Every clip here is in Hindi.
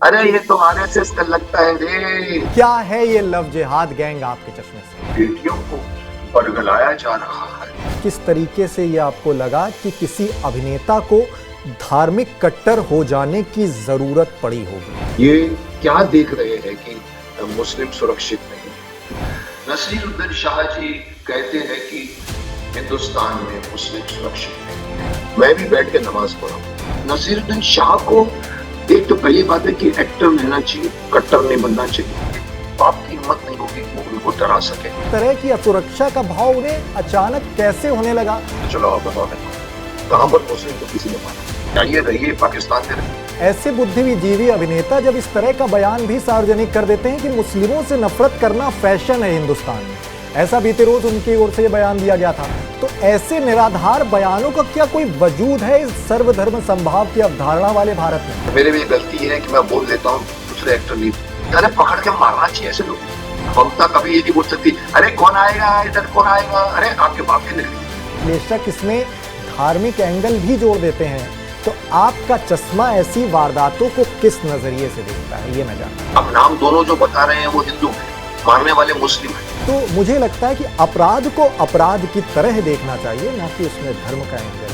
अरे ये तो आरएसएस का लगता है रे। क्या है ये लव जिहाद गैंग आपके चश्मे से? बेटियों को बरगलाया जा रहा है। किस तरीके से ये आपको लगा कि किसी अभिनेता को धार्मिक कट्टर हो जाने की जरूरत पड़ी होगी? ये क्या देख रहे हैं कि मुस्लिम सुरक्षित नहीं? नसीरुद्दीन शाह जी कहते हैं कि हिंदुस्तान में मुस्लिम सुरक्षित नहीं। मैं भी बैठ के नमाज पढ़ा। नसीरुद्दीन शाह को एक तो पहली बात है कि एक्टर रहना चाहिए, कट्टर नहीं बनना चाहिए। आपकी हिम्मत नहीं होगी वो उनको डरा सके। तरह की असुरक्षा का भाव उन्हें अचानक कैसे होने लगा? चलो आप बताओ कहां पर मुस्लिम को किसी ने मारा? जाइए रहिए पाकिस्तान में रहिए। ऐसे बुद्धिजीवी अभिनेता जब इस तरह का बयान भी सार्वजनिक कर देते हैं कि मुस्लिमों से नफरत करना फैशन है हिंदुस्तान में, ऐसा बीते रोज उनकी ओर से ये बयान दिया गया था, तो ऐसे निराधार बयानों का क्या कोई वजूद है इस सर्वधर्म संभाव की अवधारणा वाले भारत में? मेरे में गलती है कि मैं बोल देता हूँ, दूसरे एक्टर नहीं। अरे पकड़ के मारना चाहिए ऐसे लोग। ममता कभी ये नहीं बोल सकती अरे कौन आएगा इधर, कौन आएगा, अरे आपके बाप के निकली। बेशक इसमें धार्मिक एंगल भी जोड़ देते हैं, तो आपका चश्मा ऐसी वारदातों को किस नजरिए से देखता है ये मैं जानता हूं। अब नाम दोनों जो बता रहे हैं वो हिंदू हैं, मारने वाले मुस्लिम हैं। तो मुझे लगता है कि अपराध को अपराध की तरह देखना चाहिए, ना कि उसमें धर्म का एंगल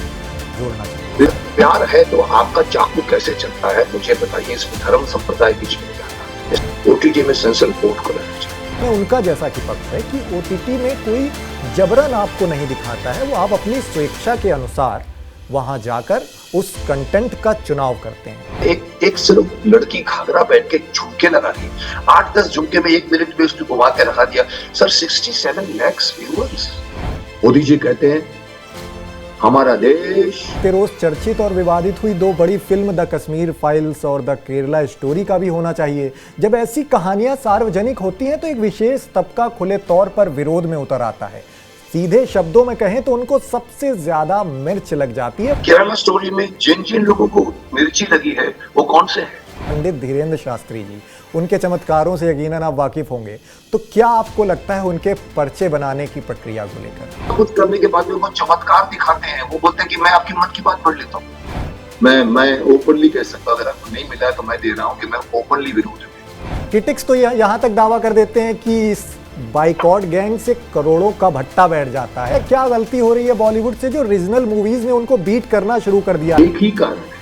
जोड़ना चाहिए। प्यार है तो आपका चाकू कैसे चलता है मुझे बताइए। इसमें धर्म संप्रदाय बीच में जाता। ओटीटी में सेंसर बोर्ड को रहना चाहिए। उनका जैसा कि पक्ष है कि ओटीटी में कोई जबरन आपको नहीं दिखाता है, वो आप अपनी स्वेच्छा के अनुसार वहां जाकर उस कंटेंट का चुनाव करते हैं। एक सिर्फ लड़की घाघरा बैठ के झुमके लगा रही, 8-10 झुमके में 1 मिनट में उसको घुमा के रखा दिया। Sir 67 lakh viewers. मोदी जी कहते हैं हमारा देश। रोज चर्चित और विवादित हुई 2 बड़ी फिल्म द कश्मीर फाइल्स और द केरला स्टोरी का भी होना चाहिए। जब ऐसी कहानियां सार्वजनिक होती हैं तो एक विशेष तबका खुले तौर पर विरोध में उतर आता है। सीधे शब्दों में कहें तो उनको सबसे ज्यादा मिर्च लग जाती है। केरला स्टोरी में जिन जिन लोगों को मिर्ची लगी है वो कौन से हैं? पंडित धीरेन्द्र शास्त्री जी, उनके चमत्कारों से यकीनन आप वाकिफ होंगे, तो क्या आपको लगता है उनके पर्चे बनाने की प्रक्रिया को लेकर? कुछ करने के बाद में वो चमत्कार दिखाते हैं, वो बोलते हैं कि मैं आपकी मन की बात पढ़ लेता हूँ। मैं ओपनली कह सकता हूँ, अगर आपको नहीं मिला है तो मैं दे रहा हूँ कि मैं ओपनली विरोध हूँ। क्रिटिक्स तो यहाँ तक दावा कर देते हैं कि इस बाइकॉट गैंग से करोड़ों का भट्टा बैठ जाता है। क्या गलती हो रही है बॉलीवुड से जो रीजनल मूवीज ने उनको बीट करना शुरू कर दिया? एक ही कारण है,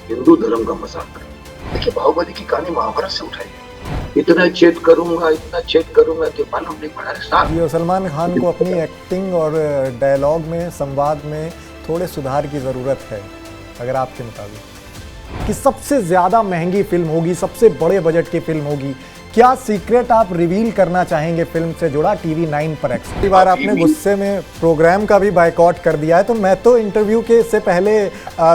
हिंदू धर्म का मजाक। देखिए बाहुबली की कहानी महाभारत से उठाई है। इतना चेत करूंगा कि मालूम नहीं पड़ा साहब। सलमान खान को अपनी एक्टिंग और डायलॉग में, संवाद में थोड़े सुधार की जरूरत है। अगर आपके मुताबिक कि सबसे ज्यादा महंगी फिल्म होगी, सबसे बड़े बजट की फिल्म होगी, क्या सीक्रेट आप रिवील करना चाहेंगे फिल्म से जुड़ा TV9 पर? पिछली बार आपने गुस्से में प्रोग्राम का भी बायकॉट कर दिया है, तो मैं तो इंटरव्यू के से पहले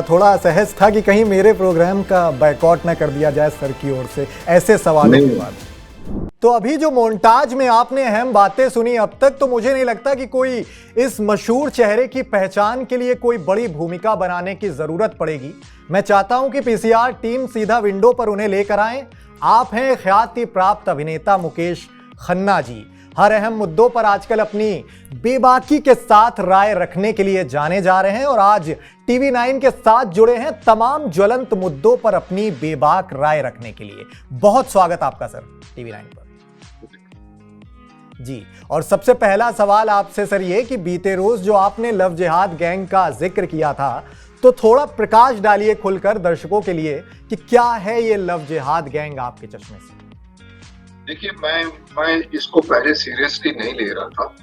थोड़ा असहज था कि कहीं मेरे प्रोग्राम का बायकॉट ना कर दिया जाए सर की ओर से ऐसे सवालों के बाद। तो अभी जो मोन्टाज में आपने अहम बातें सुनी अब तक, तो मुझे नहीं लगता कि कोई इस मशहूर चेहरे की पहचान के लिए कोई बड़ी भूमिका बनाने की जरूरत पड़ेगी। मैं चाहता हूं कि पीसीआर टीम सीधा विंडो पर उन्हें लेकर आए। आप हैं ख्याति प्राप्त अभिनेता मुकेश खन्ना जी, हर अहम मुद्दों पर आजकल अपनी बेबाकी के साथ राय रखने के लिए जाने जा रहे हैं और आज TV9 के साथ जुड़े हैं तमाम ज्वलंत मुद्दों पर अपनी बेबाक राय रखने के लिए। बहुत स्वागत आपका सर TV9 पर जी। और सबसे पहला सवाल आपसे सर ये कि बीते रोज जो आपने लव जिहाद गैंग का जिक्र किया था, तो थोड़ा प्रकाश डालिए खुलकर दर्शकों के लिए कि क्या है ये लव जिहाद गैंग आपके चश्मे से? देखिए मैं इसको पहले सीरियसली नहीं ले रहा था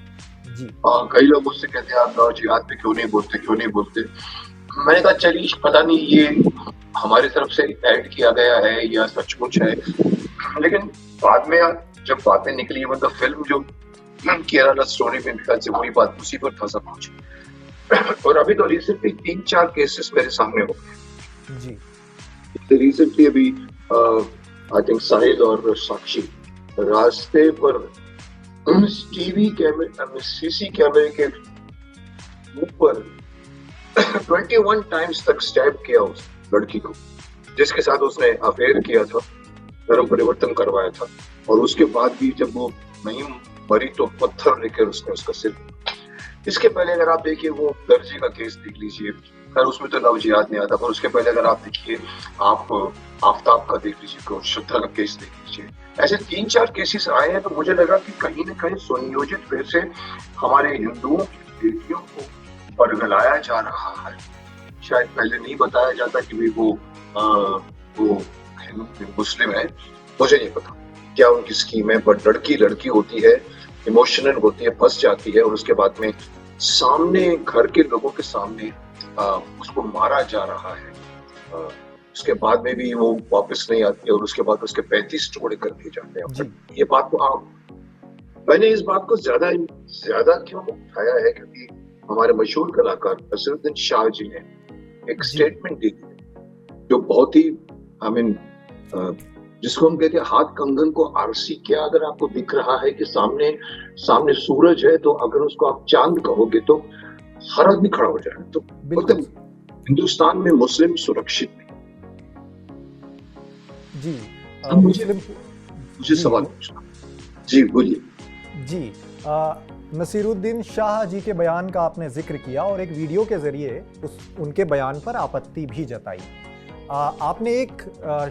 जी। कई लोग मुझसे कहते हैं आप लव जिहाद पे क्यों नहीं बोलते। मैंने कहा चलिए पता नहीं ये हमारी तरफ से ऐड किया गया है या सचमुच है, लेकिन बाद में जब बातें निकली, मतलब फिल्म जो केरला स्टोरी में वही बात उसी पर था सब कुछ। और अभी तो रिसेंटली 3-4 केसेस मेरे सामने हो गए जी। रिसेंटली अभी आई थिंक साहिल और साक्षी रास्ते पर टीवी कैमरे सीसी कैमरे के ऊपर 21 टाइम्स तक स्टैब किया उस लड़की को जिसके साथ उसने अफेयर किया था, धर्म परिवर्तन करवाया था। और उसके बाद भी जब वो नहीं मरी तो पत्थर लेकर उसने उसका सिर। इसके पहले अगर आप देखिए वो दर्जी का केस देख लीजिए, खैर उसमें तो लव जिहाद नहीं आता, पर उसके पहले अगर आप देखिए, आप आफ्ताब का देख लीजिए, को श्रद्धा का केस देख लीजिए, ऐसे 3-4 केसेस आए हैं। तो मुझे लगा कि कहीं न कहीं सुनियोजित रूप से हमारे हिंदुओं की बेटियों को बरगलाया जा रहा है। शायद पहले नहीं बताया जाता कि भाई वो मुस्लिम है, मुझे नहीं पता क्या उनकी स्कीम है, बट लड़की लड़की होती है, इमोशनल होती है, फंस जाती है, और उसके बाद में सामने घर के लोगों के सामने उसको मारा जा रहा है। उसके बाद में भी वो वापस नहीं आती है, और उसके बाद उसके 35 टुकड़े कर दिए जाते हैं। ये बात को मैंने इस बात को ज्यादा क्यों उठाया है, क्योंकि हमारे मशहूर कलाकार नसीरुद्दीन शाह जी ने एक स्टेटमेंट दी जो बहुत ही जिसको हम कहते हैं हाथ कंगन को आरसी। क्या अगर आपको दिख रहा है कि सामने सूरज है, तो अगर उसको आप चांद कहोगे तो हर आदमी खड़ा हो जाए। तो मतलब हिंदुस्तान में मुस्लिम सुरक्षित नहीं। जी मुझे सवाल पूछना। जी बोलिए। जी नसीरुद्दीन शाह जी के बयान का आपने जिक्र किया और एक वीडियो के जरिए उनके बयान पर आपत्ति भी जताई। आपने एक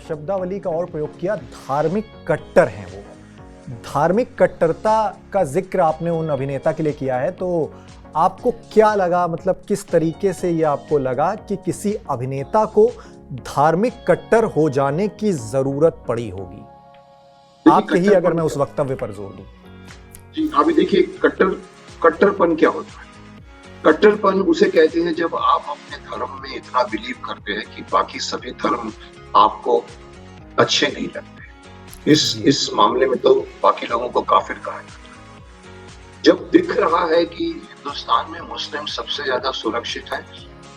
शब्दावली का और प्रयोग किया, धार्मिक कट्टर हैं वो। धार्मिक कट्टरता का जिक्र आपने उन अभिनेता के लिए किया है, तो आपको क्या लगा, मतलब किस तरीके से ये आपको लगा कि किसी अभिनेता को धार्मिक कट्टर हो जाने की जरूरत पड़ी होगी? आपके ही अगर मैं उस वक्तव्य पर जोर दूं। जी अभी देखिए, कट्टरपन क्या होता है? कट्टरपन उसे कहते हैं जब आप अपने धर्म में इतना बिलीव करते हैं कि बाकी सभी धर्म आपको अच्छे नहीं लगते। इस मामले में तो बाकी लोगों को काफिर कहा जाता है। जब दिख रहा है कि हिंदुस्तान में मुस्लिम सबसे ज्यादा सुरक्षित है,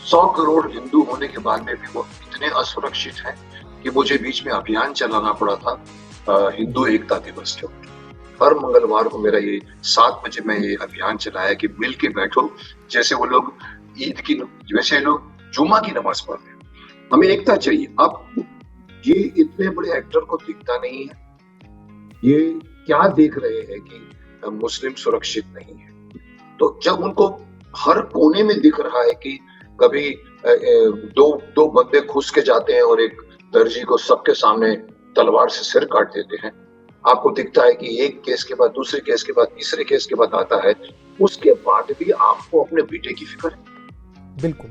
100 करोड़ हिंदू होने के बाद में भी वो इतने असुरक्षित हैं कि मुझे बीच में अभियान चलाना पड़ा था हिंदू एकता दिवस के ऊपर। हर मंगलवार को मेरा ये 7 बजे मैं ये अभियान चलाया कि मिल के बैठो, जैसे वो लोग ईद की, वैसे लोग जुमा की नमाज पढ़ रहे हैं। हमें एकता चाहिए। अब ये इतने बड़े एक्टर को दिखता नहीं है, ये क्या देख रहे हैं कि मुस्लिम सुरक्षित नहीं है। तो जब उनको हर कोने में दिख रहा है कि कभी दो बंदे घुस के जाते हैं और एक दर्जी को सबके सामने तलवार से सिर काट देते हैं, आपको दिखता है कि एक केस के बाद दूसरे केस के बाद तीसरे केस के बाद आता है, उसके बाद भी आपको अपने बेटे की फिक्र है। बिल्कुल।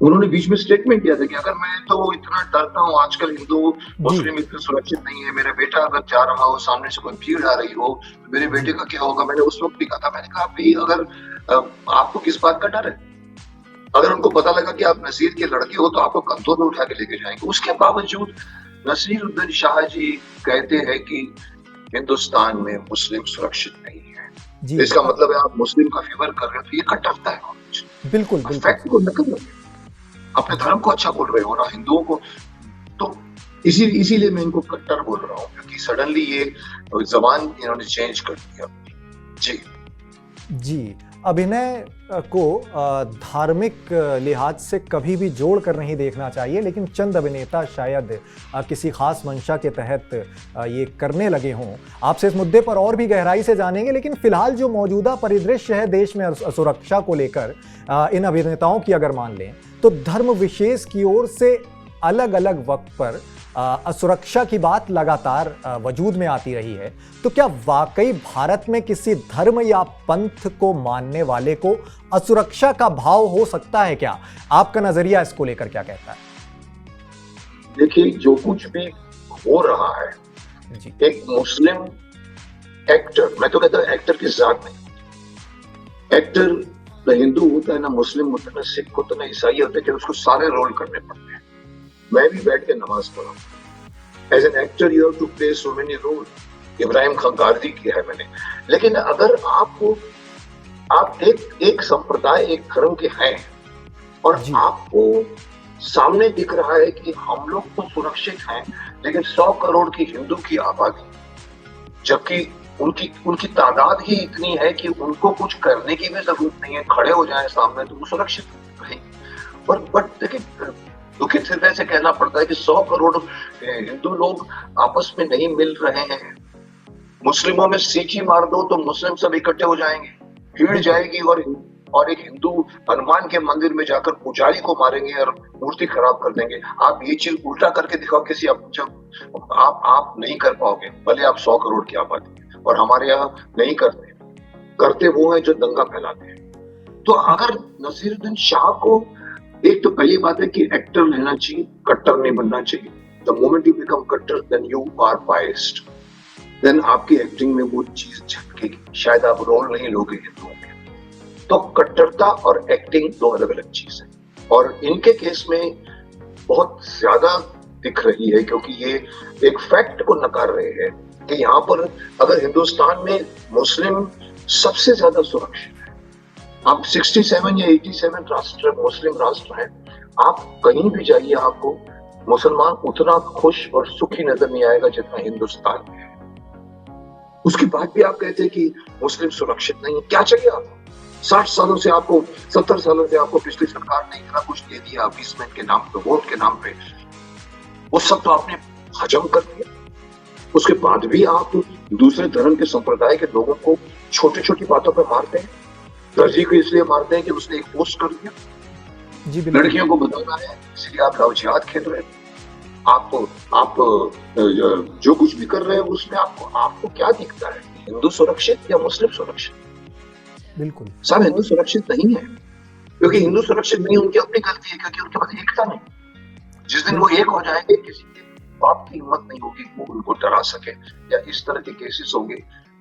उन्होंने बीच में स्टेटमेंट दिया था कि अगर मैं तो इतना डरता हूँ, आजकल हिंदू मुस्लिम इतने सुरक्षित नहीं है, मेरा बेटा अगर जा रहा हो, सामने से कोई भीड़ आ रही हो, मेरे बेटे का क्या होगा। मैंने उस वक्त भी कहा था, मैंने कहा भाई अगर आपको किस बात का डर है? अगर उनको पता लगा कि आप नसीर के लड़के हो तो आपको कंधों में उठा के लेके जाएंगे। उसके बावजूद नसीरुद्दीन शाह जी कहते हैं कि हिंदुस्तान में मुस्लिम सुरक्षित नहीं है। इसका मतलब है आप मुस्लिम का फेवर कर रहे हो, तो ये कट्टरता है। बिल्कुल फैक्ट को नकल अपने धर्म को अच्छा बोल रहे हो ना हिंदुओं को। तो इसीलिए मैं इनको कट्टर बोल रहा हूँ, क्योंकि सडनली ये जबान इन्होंने चेंज कर दिया। जी अभिनय को धार्मिक लिहाज से कभी भी जोड़ कर नहीं देखना चाहिए, लेकिन चंद अभिनेता शायद किसी खास मंशा के तहत ये करने लगे हों। आपसे इस मुद्दे पर और भी गहराई से जानेंगे, लेकिन फिलहाल जो मौजूदा परिदृश्य है देश में सुरक्षा को लेकर, इन अभिनेताओं की अगर मान लें तो धर्म विशेष की ओर से अलग अलग वक्त पर असुरक्षा की बात लगातार वजूद में आती रही है। तो क्या वाकई भारत में किसी धर्म या पंथ को मानने वाले को असुरक्षा का भाव हो सकता है क्या? आपका नजरिया इसको लेकर क्या कहता है? देखिए, जो कुछ भी हो रहा है जी। एक मुस्लिम एक्टर, मैं तो कहता हूं एक्टर की जात नहीं, एक्टर न हिंदू होता है, ना मुस्लिम होता है, ना सिख होता है, ना ईसाई होता है, कि उसको सारे रोल करने पड़ते हैं। मैं भी बैठ के नमाज पढ़ा। As an actor you have to play so many role. Ibrahim Khan Gardi किया है मैंने। लेकिन अगर आप एक संप्रदाय, एक धर्म के हैं और आपको सामने दिख रहा है कि हम लोग तो सुरक्षित हैं, लेकिन 100 करोड़ की हिंदू की आबादी, जबकि उनकी तादाद ही इतनी है कि उनको कुछ करने की भी जरूरत नहीं है, खड़े हो जाए सामने तो वो सुरक्षित रहेंगे। बट देखिए, दुखित हृदय से कहना पड़ता है कि 100 करोड़ हिंदू लोग आपस में नहीं मिल रहे हैं। मुस्लिमों में सीख ही मार दो तो मुस्लिम सब इकट्ठे हो जाएंगे, भीड़ जाएगी और और एक हिंदू हनुमान के मंदिर में जाकर पुजारी को मारेंगे और मूर्ति खराब कर देंगे। आप ये चीज उल्टा करके दिखाओ किसी, आप नहीं कर पाओगे, भले आप 100 करोड़ की आबादी, और हमारे यहाँ नहीं करते वो है जो दंगा फैलाते हैं। तो अगर नसीरुद्दीन शाह को, एक तो पहली बात है कि एक्टर रहना चाहिए, कट्टर नहीं बनना चाहिए। द मोमेंट यू बिकम कट्टर then you are biased, then आपकी एक्टिंग में वो चीज झलकेगी, शायद आप रोल नहीं लोगे हिंदुओं के। तो कट्टरता और एक्टिंग दो अलग अलग चीज है, और इनके केस में बहुत ज्यादा दिख रही है, क्योंकि ये एक फैक्ट को नकार रहे हैं कि यहाँ पर अगर हिंदुस्तान में मुस्लिम सबसे ज्यादा सुरक्षित है, आप 67 या 87 राष्ट्र मुस्लिम राष्ट्र हैं, आप कहीं भी जाइए आपको मुसलमान उतना खुश और सुखी नजर नहीं आएगा जितना हिंदुस्तान में है। उसके बाद भी आप कहते हैं कि मुस्लिम सुरक्षित नहीं है। क्या चाहिए आपको? 60 सालों से आपको, 70 सालों से आपको पिछली सरकार ने इतना कुछ दे दिया, अपीसमेंट के नाम पे, वोट के नाम पे, वो सब तो आपने हजम कर दिया। उसके बाद भी आप दूसरे धर्म के संप्रदाय के लोगों को छोटी छोटी बातों पर मारते हैं। दर्जी को इसलिए मारते हैं कि उसने एक पोस्ट कर दिया, लड़कियों को बताना है इसलिए आप लव जिहाद खेल रहे हैं। आप जो कुछ भी कर रहे हैं उसमें आपको क्या दिखता है? हिंदू सुरक्षित या मुस्लिम सुरक्षित? बिल्कुल सब हिंदू सुरक्षित नहीं है, क्योंकि हिंदू सुरक्षित नहीं, उनकी अपनी गलती है, क्योंकि उनके पास एकता नहीं। जिस दिन वो एक हो जाएंगे, किसी के बाप की हिम्मत नहीं होगी वो उनको डरा सके, या इस तरह के केसेस होंगे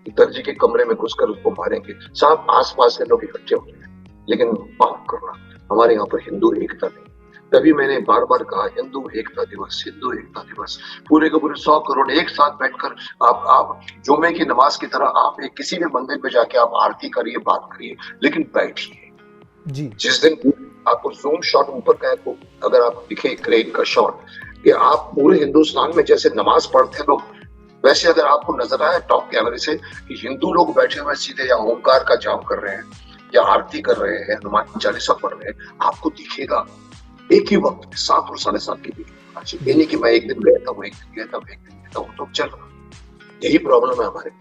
कि दर्जी के कमरे में घुसकर उसको मारेंगे। साहब आसपास के लोग इकट्ठे हो रहे हैं, लेकिन बात करना हमारे यहाँ पर हिंदू एकता नहीं। तभी मैंने बार बार कहा हिंदू एकता दिवस, हिंदू एकता दिवस। पूरे के पूरे 100 करोड़ एक साथ बैठकर आप जुमे की नमाज की तरह आप एक किसी भी मंदिर पे जाके आप आरती करिए, बात करिए, लेकिन बैठिए जी। जिस दिन आपको जूम शॉट ऊपर का है, अगर आप दिखे क्रेन का शॉट कि आप पूरे हिंदुस्तान में जैसे नमाज पढ़ते लोग, वैसे अगर आपको नजर आए टॉप कैमरे से कि हिंदू लोग बैठे हुए सीधे या ओमकार का जाप कर रहे हैं या आरती कर रहे हैं, हनुमान चालीसा पढ़ रहे हैं, आपको दिखेगा एक ही वक्त में 7 और 7:30 के बीच। ये नहीं कि मैं एक दिन गया था, वो एक दिन गया था, एक दिन गया था, वो तो चल रहा। यही प्रॉब्लम है हमारे,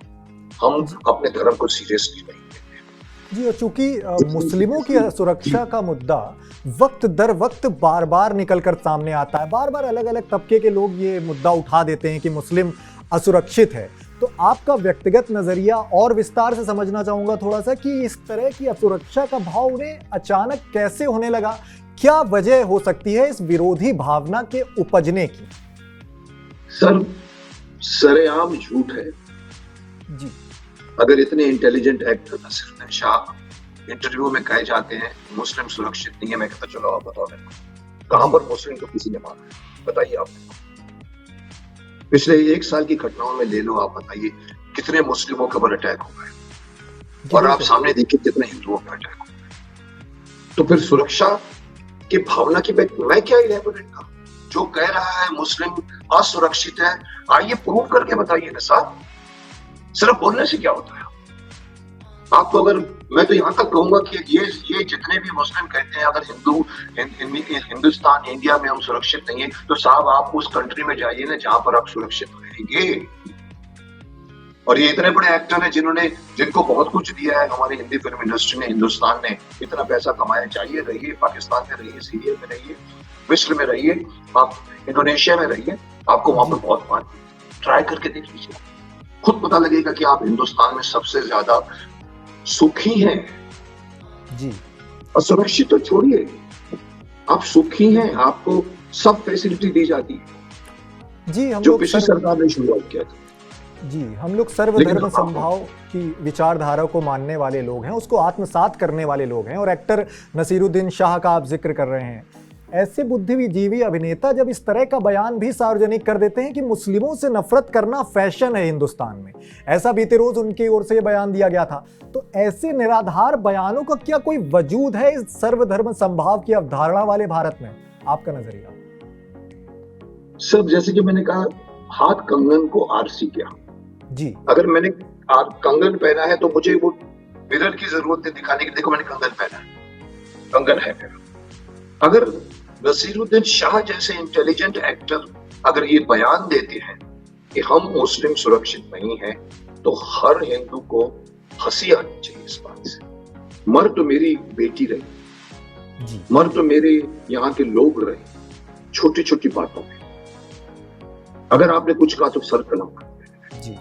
हम अपने धर्म को सीरियसली नहीं लेते जी। और चूंकि मुस्लिमों की सुरक्षा का मुद्दा वक्त दर वक्त बार बार निकलकर सामने आता है, बार बार अलग अलग तबके के लोग ये मुद्दा उठा देते हैं कि मुस्लिम असुरक्षित है, तो आपका व्यक्तिगत नजरिया और विस्तार से समझना चाहूंगा थोड़ा सा कि इस तरह की असुरक्षा का भाव उन्हें अचानक कैसे होने लगा, क्या वजह हो सकती है इस विरोधी भावना के उपजने की? सर, सरेआम झूठ है जी। अगर इतने intelligent actor Naseeruddin Shah interview में कहे जाते हैं मुस्लिम सुरक्षित नहीं है, मैं कहता चलो आप बताओ मेरे को कहां पर मुस्लिम को किसी ने मारा, बताइए आप। पिछले 1 साल की घटनाओं में ले लो, आप बताइए कितने मुस्लिमों के ऊपर अटैक हो गए, और आप सामने देखिए कितने हिंदुओं पर अटैक हो गए। तो फिर सुरक्षा की भावना की मैं क्या इलेबोरेट करूं? जो कह रहा है मुस्लिम असुरक्षित है, आइए प्रूव करके बताइए ना साहब। सिर्फ बोलने से क्या होता है? आपको अगर, मैं तो यहां तक कहूंगा कि ये जितने भी मुस्लिम कहते हैं अगर हिंदुस्तान इंडिया में हम सुरक्षित नहीं है, तो साहब आप उस कंट्री में जाइए ना जहां पर आप सुरक्षित रहेंगे। और ये इतने बड़े एक्टर हैं जिनको बहुत कुछ दिया है हमारी हिंदी फिल्म इंडस्ट्री ने, हिंदुस्तान ने इतना पैसा कमाया। चाहिए रहिए, पाकिस्तान में रहिए, सीरिया में रहिए, मिस्र में रहिए, आप इंडोनेशिया में रहिए, आपको वहां पर बहुत मान, ट्राई करके देख लीजिए, खुद पता लगेगा कि आप हिंदुस्तान में सबसे ज्यादा सुखी हैं जी। और सुरक्षित तो छोड़िए, आप सुखी हैं, आपको सब फैसिलिटी दी जाती है जी। हम जो लोग पिछली सरकार ने शुरुआत किया था जी। हम लोग सर्वधर्म संभाव की विचारधारा को मानने वाले लोग हैं, उसको आत्मसात करने वाले लोग हैं, और एक्टर नसीरुद्दीन शाह का आप जिक्र कर रहे हैं। ऐसे बुद्धिजीवी अभिनेता जब इस तरह का बयान भी सार्वजनिक कर देते हैं कि मुस्लिमों से नफरत करना फैशन है हिंदुस्तान में, ऐसा बीते रोज उनकी ओर से बयान दिया गया था, तो ऐसे निराधार बयानों का क्या कोई वजूद है इस सर्वधर्म संभाव की अवधारणा वाले भारत में? आपका नजरिया? सब जैसे कि मैंने कहा, हाथ कंगन को आरसी किया जी। अगर मैंने कंगन पहना है तो मुझे वो मिरर की जरूरत है दिखाने की, देखो मैंने कंगन पहना है, कंगन है मेरा। अगर नसीरुद्दीन शाह जैसे इंटेलिजेंट एक्टर अगर ये बयान देते हैं कि हम मुस्लिम सुरक्षित नहीं हैं, तो हर हिंदू को हंसी आनी चाहिए इस बात से। मर तो मेरी बेटी रही, जी मर तो मेरे यहाँ के लोग रहे, छोटी छोटी बातों में। अगर आपने कुछ कहा तो सर कलम कर, जी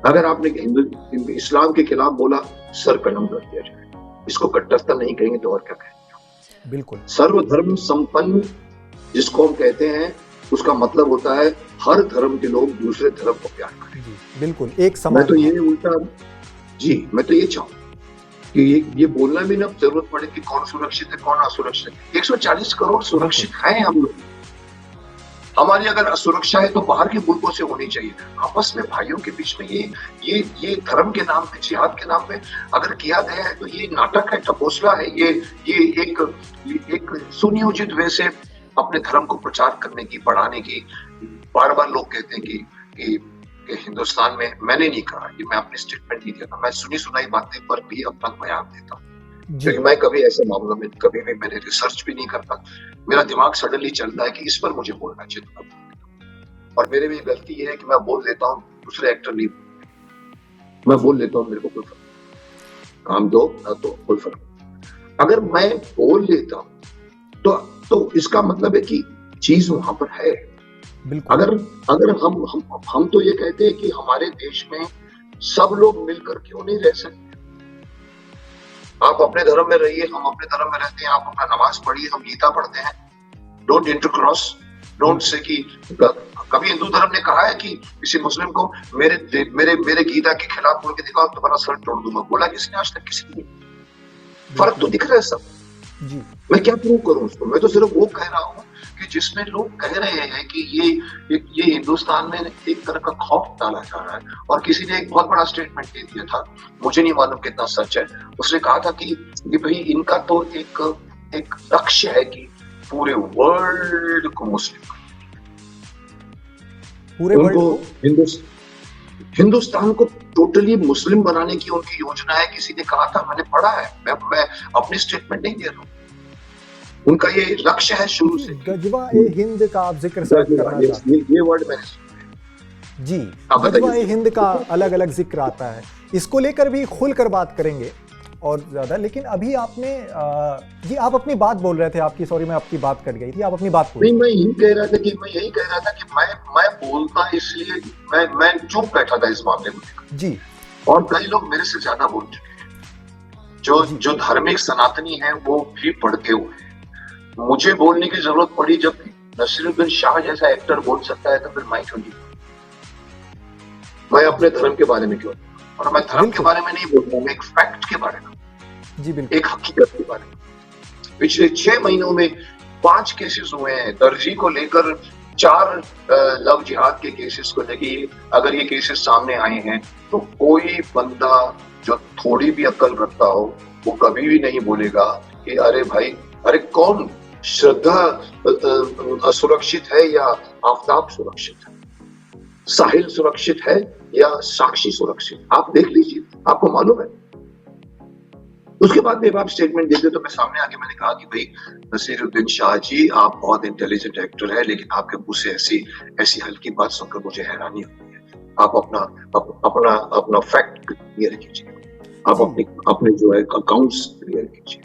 अगर आपने इस्लाम के खिलाफ बोला, सर कलम कर दिया जाए। इसको कट्टरता नहीं कहेंगे तो और क्या कहेंगे। बिल्कुल सर्वधर्म संपन्न जिसको हम कहते हैं, उसका मतलब होता है हर धर्म के लोग दूसरे धर्म को प्यार करें। जी बिल्कुल एक मैं समान तो ये उल्टा, जी मैं तो ये चाहूँ कि ये बोलना भी ना जरूरत पड़े कि कौन सुरक्षित है कौन असुरक्षित है। 140 करोड़ सुरक्षित हैं हम लोग। हमारी अगर असुरक्षा है तो बाहर के मुल्कों से होनी चाहिए। आपस में भाइयों के बीच में ये धर्म के नाम पे, जिहाद के नाम पे अगर किया गया है तो ये नाटक है, टपोसला है। ये एक सुनियोजित वे से अपने धर्म को प्रचार करने की, बढ़ाने की। बार बार लोग कहते हैं कि हिंदुस्तान में, मैंने नहीं कहा, ये मैं अपनी स्टेटमेंट नहीं देता, मैं सुनी सुनाई बातें पर भी अपना बयान देता हूँ, क्योंकि मैं कभी ऐसे मामलों में कभी भी मैंने रिसर्च भी नहीं करता। मेरा दिमाग सडनली चलता है कि इस पर मुझे बोलना चाहिए, और मेरे भी गलती ये है कि मैं बोल देता हूँ, दूसरे एक्टर नहीं, मैं बोल लेता हूँ, मेरे को कोई फर्क, काम दो ना तो कोई फर्क। अगर मैं बोल लेता हूँ तो इसका मतलब है कि चीज वहां पर है। अगर हम तो ये कहते हैं कि हमारे देश में सब लोग मिलकर क्यों नहीं रह सकते। आप अपने धर्म में रहिए, हम अपने धर्म में रहते हैं, आप अपना नमाज पढ़िए, हम गीता पढ़ते हैं। डोंट इंटरक्रॉस, डोंट से कि कभी हिंदू धर्म ने कहा है कि किसी मुस्लिम को मेरे गीता के खिलाफ बोल के दिखाओ तुम्हारा सर तोड़ दूंगा। बोला किसने आज तक? किसी ने। फर्क तो दिख रहा है सब। जी मैं क्या प्रूव करूं उसको? मैं तो सिर्फ वो कह रहा हूं कि जिसमें लोग कह रहे हैं कि ये हिंदुस्तान में एक तरह का खौफ डाला जा रहा है। और किसी ने एक बहुत बड़ा स्टेटमेंट दे दिया था, मुझे नहीं मालूम कितना सच है। उसने कहा था कि भाई इनका तो एक लक्ष्य है कि पूरे वर्ल्ड को मुस्लिम, पूरे उनको हिंदुस्तान को टोटली मुस्लिम बनाने की उनकी योजना है। किसी ने कहा था, मैंने पढ़ा है, मैं अपनी स्टेटमेंट नहीं दे रहा हूँ, उनका ये लक्ष्य है शुरू से। गजवा ए हिंद का आप जिक्र करना चाहते हैं? ये वर्ड मैंने जी, गजवा ए हिंद का अलग अलग जिक्र आता है, इसको लेकर भी खुलकर बात करेंगे और ज्यादा। लेकिन अभी आपने जी आप अपनी बात बोल रहे थे, आपकी सॉरी मैं आपकी बात कट गई थी, आप अपनी बात बोल। नहीं, मैं यही कह रहा था कि मैं बोलता इसलिए मैं चुप बैठा था इस मामले में जी। और कई लोग मेरे से ज्यादा बोल चुके हैं, जो धार्मिक सनातनी हैं वो भी पढ़ते हुए हैं। मुझे बोलने की जरूरत पड़ी जब नसीरुद्दीन शाह जैसा एक्टर बोल सकता है, तो फिर मैं क्यों नहीं? मैं अपने धर्म के बारे में क्यों? और मैं धर्म के बारे में नहीं बोल रहा हूँ, एक फैक्ट के बारे में जी, बिल्कुल एक हकीकत के बारे में। पिछले 6 महीनों में 5 केसेस हुए हैं दर्जी को लेकर, 4 लव जिहाद के केसेस को लेकर। अगर ये केसेस सामने आए हैं तो कोई बंदा जो थोड़ी भी अक्ल रखता हो वो कभी भी नहीं बोलेगा कि अरे भाई, अरे कौन श्रद्धा सुरक्षित है या आफताब सुरक्षित है, साहिल सुरक्षित है या साक्षी सुरक्षित? आप देख लीजिए, आपको मालूम है। उसके बाद में आप स्टेटमेंट देते तो मैं सामने आके मैंने कहा कि भाई नसीरुद्दीन शाह जी, आप बहुत इंटेलिजेंट एक्टर है, लेकिन आपके मुंह से ऐसी हल्की बात सुनकर मुझे हैरानी होती है। आप अपना फैक्ट क्लियर कीजिए, आप अपने जो है अकाउंट्स क्लियर कीजिए,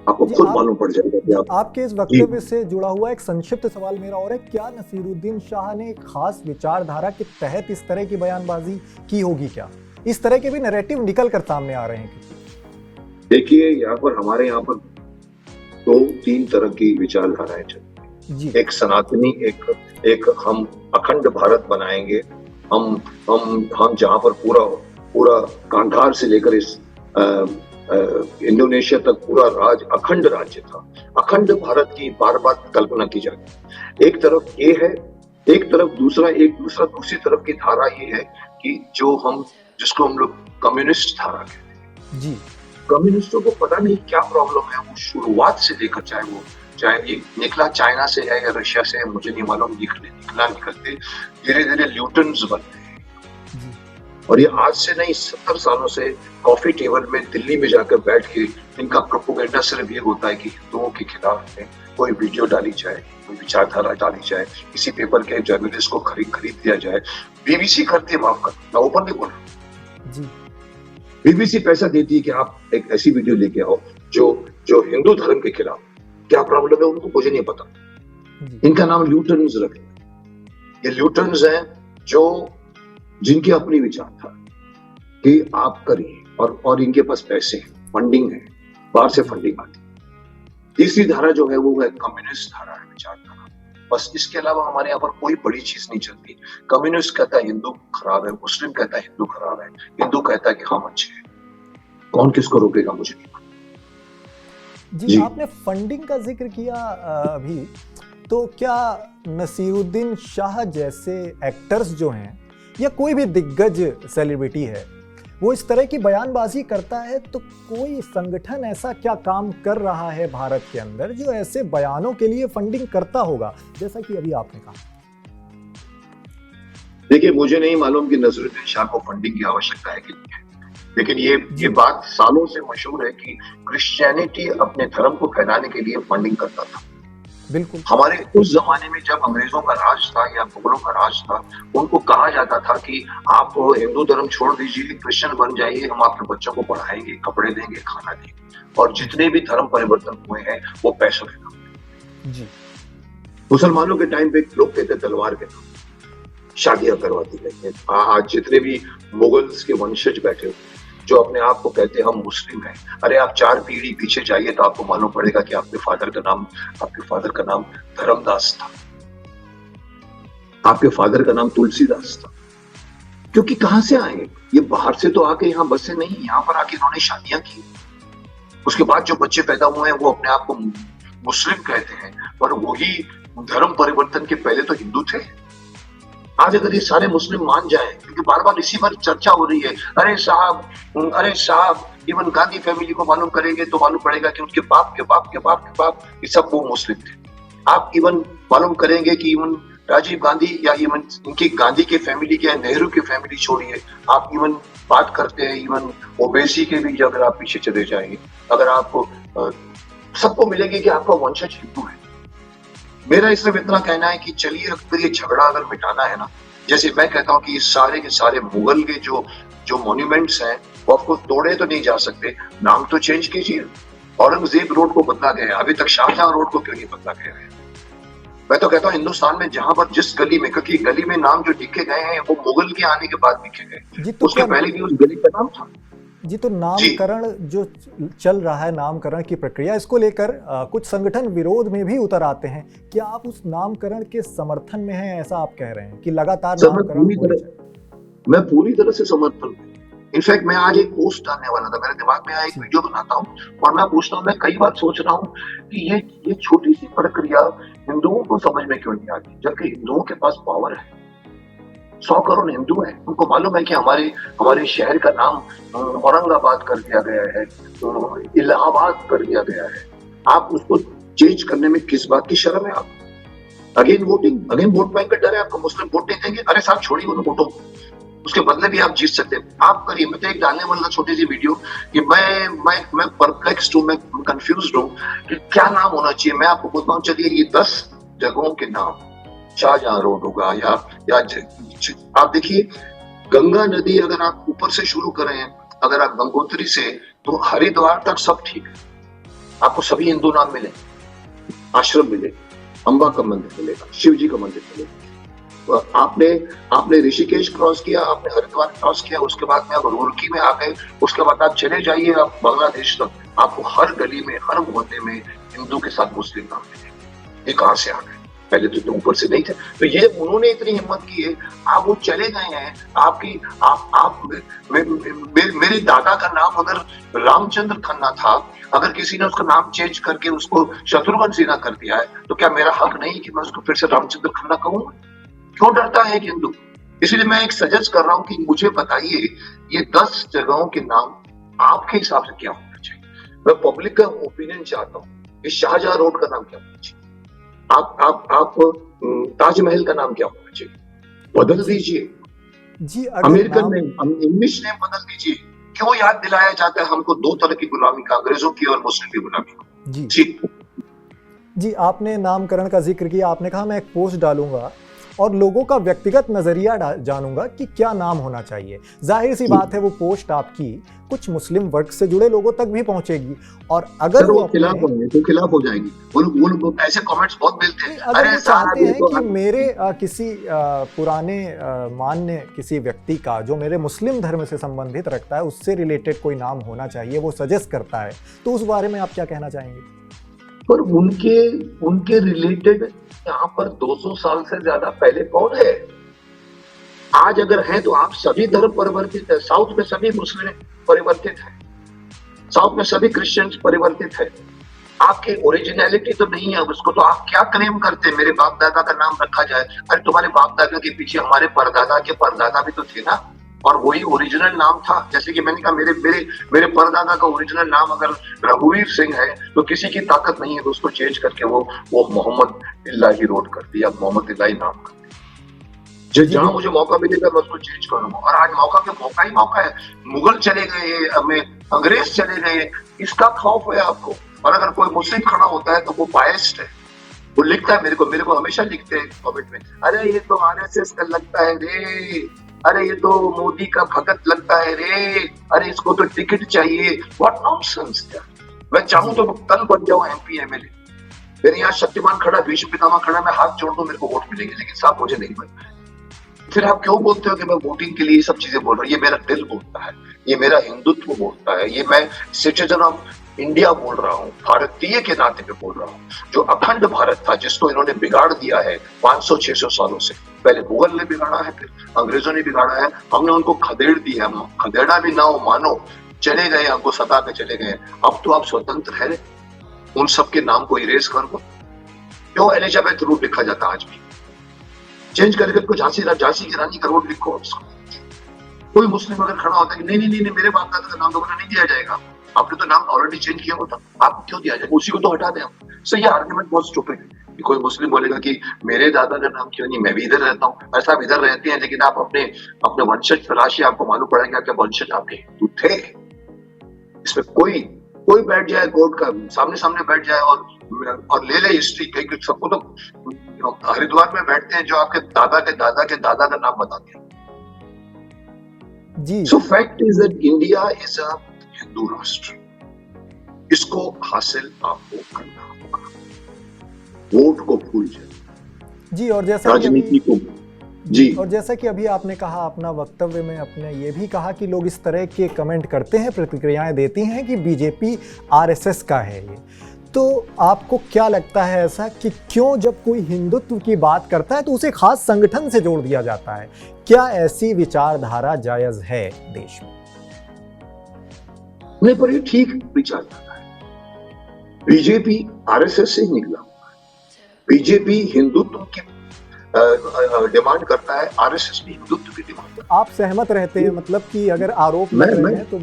आपको खुद मालूम पड़ जाएगा कि आपके इस वक्तव्य से जुड़ा हुआ एक संक्षिप्त सवाल मेरा और है, क्या नसीरुद्दीन शाह ने एक खास विचारधारा के तहत इस तरह की बयानबाजी की होगी? क्या इस तरह के भी नैरेटिव निकल कर सामने आ रहे हैं? देखिए, हमारे यहाँ पर 2-3 तरह की विचारधाराएं चलती हैं। एक सनातनी, एक हम अखंड भारत बनाएंगे, हम जहाँ पर पूरा कांधार से लेकर इस इंडोनेशिया तक पूरा अखंड राज्य था, अखंड भारत की बार बार कल्पना की जाती। एक तरफ ये है, एक तरफ दूसरी तरफ की धारा ये है कि जिसको हम लोग कम्युनिस्ट धारा कहते हैं जी। कम्युनिस्टों को पता नहीं क्या प्रॉब्लम है, वो शुरुआत से लेकर चाहे ये निकला चाइना से है या रशिया से है, मुझे नहीं मालूम, निकलते धीरे धीरे ल्यूटन्स बनते हैं। और ये आज से नहीं, 70 सालों से कॉफी टेबल में दिल्ली में जाकर बैठ के इनका प्रोपेगेंडा सिर्फ ये होता है कि हिंदुओं के खिलाफ में कोई वीडियो डाली जाए, कोई विचारधारा डाली जाए, किसी पेपर के जर्नलिस्ट को खरीद दिया जाए। बीबीसी करती है, माफ कर, मैं ओपन नहीं बोल रहा जी। बीबीसी पैसा देती है कि आप एक ऐसी वीडियो लेके आओ जो जो हिंदू धर्म के खिलाफ। क्या प्रॉब्लम है उनको, मुझे नहीं पता। इनका नाम ल्यूटन्स रखे। ये ल्यूटन्स हैं जो जिनकी अपनी विचारधारा कि आप करिए, और इनके पास पैसे हैं, फंडिंग है, बाहर से फंडिंग आती है। तीसरी धारा जो है वो है कम्युनिस्ट धारा है, विचारधारा। बस इसके अलावा हमारे यहाँ पर कोई बड़ी चीज नहीं चलती। कम्युनिस्ट कहता है हिंदू खराब है, मुस्लिम कहता है हिंदू खराब है, हिंदू कहता है कि हम अच्छे हैं। कौन किसको रोकेगा, मुझे नहीं पता। जी, आपने फंडिंग का जिक्र किया अभी, तो क्या नसीरुद्दीन शाह जैसे एक्टर्स जो हैं या कोई भी दिग्गज सेलिब्रिटी है वो इस तरह की बयानबाजी करता है, तो कोई संगठन ऐसा क्या काम कर रहा है भारत के अंदर जो ऐसे बयानों के लिए फंडिंग करता होगा, जैसा कि अभी आपने कहा? देखिए, मुझे नहीं मालूम कि नसीरुद्दीन शाह को फंडिंग की आवश्यकता है कि नहीं है, लेकिन ये बात सालों से मशहूर है कि क्रिश्चियनिटी अपने धर्म को फैलाने के लिए फंडिंग करता था। बिल्कुल। हमारे उस जमाने में जब अंग्रेजों का राज था या मुगलों का राज था, उनको कहा जाता था कि आप हिंदू धर्म छोड़ दीजिए, क्रिश्चियन बन जाइए, हम आपके बच्चों को पढ़ाएंगे, कपड़े देंगे, खाना देंगे। और जितने भी धर्म परिवर्तन हुए हैं वो पैसों के नाम। जी। मुसलमानों के टाइम पे लोग कहते तलवार के नाम शादियां करवाती गई हैं। आज जितने भी मुगल्स के वंशज बैठे हुए जो अपने आप को कहते हैं हम मुस्लिम हैं, अरे आप 4 पीढ़ी पीछे जाइए तो आपको मालूम पड़ेगा कि आपके फादर का नाम धर्मदास था, आपके फादर का नाम तुलसीदास था। क्योंकि कहां से आए ये? बाहर से तो आके यहाँ बसे नहीं, यहाँ पर आके इन्होंने शादियां की। उसके बाद जो बच्चे पैदा हुए हैं वो अपने आप को मुस्लिम कहते हैं, पर वही धर्म परिवर्तन के पहले तो हिंदू थे। आज अगर ये सारे मुस्लिम मान जाएं, क्योंकि बार बार इसी पर चर्चा हो रही है, अरे साहब इवन गांधी फैमिली को मालूम करेंगे तो मालूम पड़ेगा कि उनके बाप के बाप के बाप के बाप ये सब वो मुस्लिम थे। आप इवन मालूम करेंगे कि इवन राजीव गांधी या इवन इनकी गांधी के फैमिली के, नेहरू की फैमिली छोड़िए, आप इवन बात करते हैं इवन ओबेसी के भी, अगर आप पीछे चले जाएंगे, अगर आपको सबको मिलेंगे कि आपका वंशज हिंदू है। मेरा इसमें इतना कहना है कि चलिए अगर ये झगड़ा अगर मिटाना है ना, जैसे मैं कहता हूँ कि ये सारे के सारे मुगल के जो मॉन्यूमेंट्स हैं वो आपको तोड़े तो नहीं जा सकते, नाम तो चेंज कीजिए। औरंगजेब रोड को बदला गया, अभी तक शाहजहां रोड को क्यों नहीं बदला गया है? मैं तो कहता हूँ हिंदुस्तान में जहां पर जिस गली में, क्योंकि गली में नाम जो लिखे गए हैं वो मुगल के आने के बाद लिखे गए, उसके पहले भी उस गली का नाम था। जी, तो नामकरण जो चल रहा है, नामकरण की प्रक्रिया, इसको लेकर कुछ संगठन विरोध में भी उतर आते हैं। क्या आप उस नामकरण के समर्थन में हैं, ऐसा आप कह रहे हैं कि लगातार नामकरण होना चाहिए? मैं पूरी तरह से समर्थन में। इनफैक्ट मैं आज एक पोस्ट डालने वाला था, मेरे दिमाग में आया, एक वीडियो बनाता हूँ और मैं पूछता हूँ, मैं कई बार सोच रहा हूँ कि ये छोटी सी प्रक्रिया हिंदुओं को समझ में क्यों नहीं आती, जबकि हिंदुओं के पास पावर है। 100 करोड़ हिंदू हैं, उनको मालूम है कि हमारे शहर का नाम औरंगाबाद कर दिया गया है, इलाहाबाद कर दिया गया है। आप उसको चेंज करने में किस बात की शर्म है? आप अगेन वोट बैंक का डर है आपको, मुस्लिम वोट नहीं देंगे, अरे साहब छोड़िए उन वोटों को, उसके बदले भी आप जीत सकते हैं। आप करिए। मैं तो एक डालने वाला छोटी सी वीडियो कि मैं परप्लेक्स्ड हूँ, मैं कंफ्यूज्ड हूँ कि क्या नाम होना चाहिए। मैं आपको बोलता हूँ, चलिए ये 10 जगहों के नाम, शाहजहां रोड होगा या आप देखिए गंगा नदी, अगर आप ऊपर से शुरू करें, अगर आप गंगोत्री से तो हरिद्वार तक सब ठीक है, आपको सभी हिंदू नाम मिले, आश्रम मिले, अंबा का मंदिर मिलेगा, शिव जी का मंदिर मिलेगा। आपने ऋषिकेश क्रॉस किया, आपने हरिद्वार क्रॉस किया, उसके बाद में आप रुड़की में आ गए, उसके बाद आप चले जाइए आप बांग्लादेश तक, आपको हर गली में, हर मोहल्ले में हिंदू के साथ मुस्लिम नाम मिलेंगे। ये कहां से आ गए? पहले तो ऊपर से नहीं थे। तो ये उन्होंने इतनी हिम्मत की है, आप वो चले गए हैं। मेरे दादा का नाम अगर रामचंद्र खन्ना था, अगर किसी ने उसका नाम चेंज करके उसको शत्रुघ्न सिन्हा कर दिया है, तो क्या मेरा हक नहीं कि मैं उसको फिर से रामचंद्र खन्ना कहूंगा? क्यों डरता है कि हिंदू? इसलिए मैं एक सजेस्ट कर रहा हूं कि मुझे बताइए ये 10 जगहों के नाम आपके हिसाब से क्या होना चाहिए। मैं पब्लिक का ओपिनियन चाहता हूँ। इस शाहजहां रोड का नाम क्या होना चाहिए? आप ताजमहल का नाम क्या होना चाहिए? बदल दीजिए जी। अमेरिकन में इंग्लिश नेम बदल दीजिए। क्यों याद दिलाया जाता है हमको 2 तरह की गुलामी का, अंग्रेजों की और मुस्लिम की गुलामी को? जी, आपने नामकरण का जिक्र किया, आपने कहा मैं एक पोस्ट डालूंगा, और लोगों का व्यक्तिगत नजरिया जानूंगा कि क्या नाम होना चाहिए। जाहिर सी बात है वो पोस्ट आपकी कुछ मुस्लिम वर्ग से जुड़े लोगों तक भी पहुंचेगी, और अगर वो खिलाफ होंगे तो खिलाफ हो जाएगी। वो ऐसे कमेंट्स बहुत मिलते हैं, अगर वो चाहते हैं कि मेरे किसी पुराने मान्य किसी व्यक्ति का जो मेरे मुस्लिम धर्म से संबंधित रखता है उससे रिलेटेड कोई नाम होना चाहिए, वो सजेस्ट करता है, तो उस बारे में आप क्या कहना चाहेंगे? पर उनके रिलेटेड यहाँ पर 200 साल से ज्यादा पहले कौन है? आज अगर है तो आप सभी धर्म परिवर्तित है। साउथ में सभी मुस्लिम परिवर्तित है, साउथ में सभी क्रिश्चियंस परिवर्तित है। आपकी ओरिजिनलिटी तो नहीं है उसको, तो आप क्या क्लेम करते हैं मेरे बाप दादा का नाम रखा जाए? अरे तुम्हारे बाप दादा के पीछे हमारे परदादा के परदादा भी तो थे ना, और वही ओरिजिनल नाम था। जैसे कि मैंने कहा मेरे परदादा का ओरिजिनल नाम अगर रघुवीर सिंह है तो किसी की ताकत नहीं है तो उसको चेंज करके वो मोहम्मद इल्लाही रोड कर दिया, मोहम्मद इल्लाही नाम कर दिया। जहां मुझे मौका मिलेगा मैं उसको चेंज करूंगा, और आज मौका ही मौका है। मुगल चले गए, अंग्रेज चले गए, इसका खौफ है आपको। और अगर कोई मुस्लिम खड़ा होता है तो वो बायस्ड है, वो लिखता है मेरे को हमेशा लिखते हैं कमेंट में, अरे ये तो आरएसएस का लगता है रे, अरे ये तो मोदी का भगत लगता है रे, अरे इसको तो टिकट चाहिए। व्हाट नॉनसेंस यार। मैं चाहूं तो कल बन जाऊं एमपी एमएलए, मेरे यहाँ शक्तिमान खड़ा, भीष्म पितामह खड़ा, मैं हाथ जोड़ दूं मेरे को वोट मिलेगी, लेकिन साहब मुझे नहीं मिलता है। फिर आप क्यों बोलते हो कि मैं वोटिंग के लिए सब चीजें बोल रहा हूँ? ये मेरा दिल बोलता है, ये मेरा हिंदुत्व बोलता है, ये मैं सिटीजन ऑफ इंडिया बोल रहा हूँ, भारतीय के नाते पे बोल रहा हूँ। जो अखंड भारत था जिसको इन्होंने बिगाड़ दिया है 500-600 सालों से, पहले मुगल ने बिगाड़ा है, फिर अंग्रेजों ने बिगाड़ा है, हमने उनको खदेड़ दिया। खदेड़ा भी ना हो मानो, चले गए, हमको सता के चले गए। अब तो आप स्वतंत्र है, उन सबके नाम को इरेज कर दो। क्यों एलिजाबेथ रोड लिखा जाता आज भी? चेंज करके झांसी की रानी का रोड लिखो। कोई मुस्लिम अगर खड़ा होता है कि नहीं मेरे बाप दादा का नाम दोबारा नहीं दिया जाएगा, आपने तो नाम ऑलरेडी चेंज किया होता, आपको क्यों दिया जाए? उसी को तो हटा दें हम। सो ये आर्गुमेंट बहुत स्टूपिड है। कोई मुस्लिम बोलेगा कि मेरे दादा का नाम क्यों नहीं, मैं भी इधर रहता हूँ। ऐसा आप इधर रहते हैं, लेकिन आप अपने वंशज तलाशिए, आपको मालूम पड़ेगा क्या वंशज आपके हिंदू थे। इसमें कोई बैठ जाए कोर्ट का सामने बैठ जाए और ले ले हिस्ट्री, कहीं सबको तो हरिद्वार में बैठते हैं जो आपके दादा के दादा के दादा का नाम बताते हैं जी। So fact is that India is a Hindu rashtra, इसको हासिल आपको करना होगा। वोट को भूल जाए जी। और जैसा राजनीति को जी, और जैसा कि अभी आपने कहा अपना वक्तव्य में, आपने ये भी कहा कि लोग इस तरह के कमेंट करते हैं, प्रतिक्रियाएं देती हैं कि बीजेपी आरएसएस का है ये, तो आपको क्या लगता है ऐसा कि क्यों जब कोई हिंदुत्व की बात करता है तो उसे खास संगठन से जोड़ दिया जाता है? क्या ऐसी विचारधारा जायज है देश में? नहीं, पर ये ठीक विचारधारा है। बीजेपी आरएसएस से निकला हुआ है। बीजेपी हिंदुत्व की डिमांड करता है, आरएसएस भी हिंदुत्व की डिमांड करता है। आप सहमत रहते हैं? मतलब कि अगर आरोप लग रहे हैं तो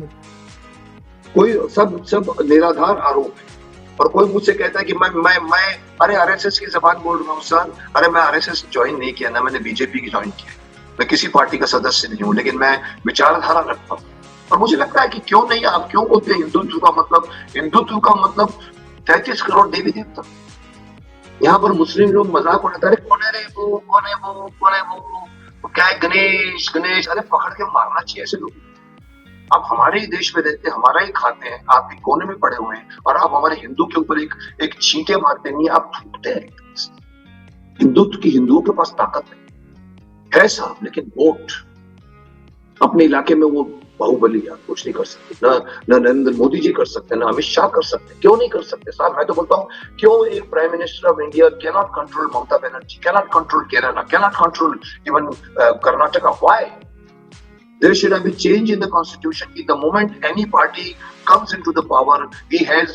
कोई सब निराधार आरोप है। और कोई मुझसे कहता है कि मैं अरे आरएसएस की जबान बोल रहा हूँ सर, अरे मैं आरएसएस ज्वाइन नहीं किया ना, मैंने बीजेपी की ज्वाइन किया, मैं किसी पार्टी का सदस्य नहीं हूँ, लेकिन मैं विचारधारा रखता हूँ। और मुझे लगता है कि क्यों नहीं, आप क्यों बोलते हैं हिंदुत्व का मतलब 33 करोड़ देवी देवता। यहाँ पर मुस्लिम लोग मजाक उड़ाते हैं, कौन है रे वो, कौन है वो क्या है, गणेश। अरे पकड़ के मारना चाहिए ऐसे लोग। आप हमारे ही देश में रहते हैं, हमारा ही खाते हैं, आप एक कोने में पड़े हुए हैं, और आप हमारे हिंदू के ऊपर एक छींटे मारते नहीं, आप थूकते हैं। हिंदुओं के पास ताकत है साहब, लेकिन वोट अपने इलाके में वो बाहुबली आप कुछ नहीं कर सकते, ना नरेंद्र मोदी जी कर सकते, ना अमित शाह कर सकते। क्यों नहीं कर सकते साहब? मैं तो बोलता हूँ, क्यों एक prime minister of India can not control Mamata Banerjee, can not control Kerala, can not control even Karnataka? Why? There should have been change in the constitution. The moment any party comes into the power, he has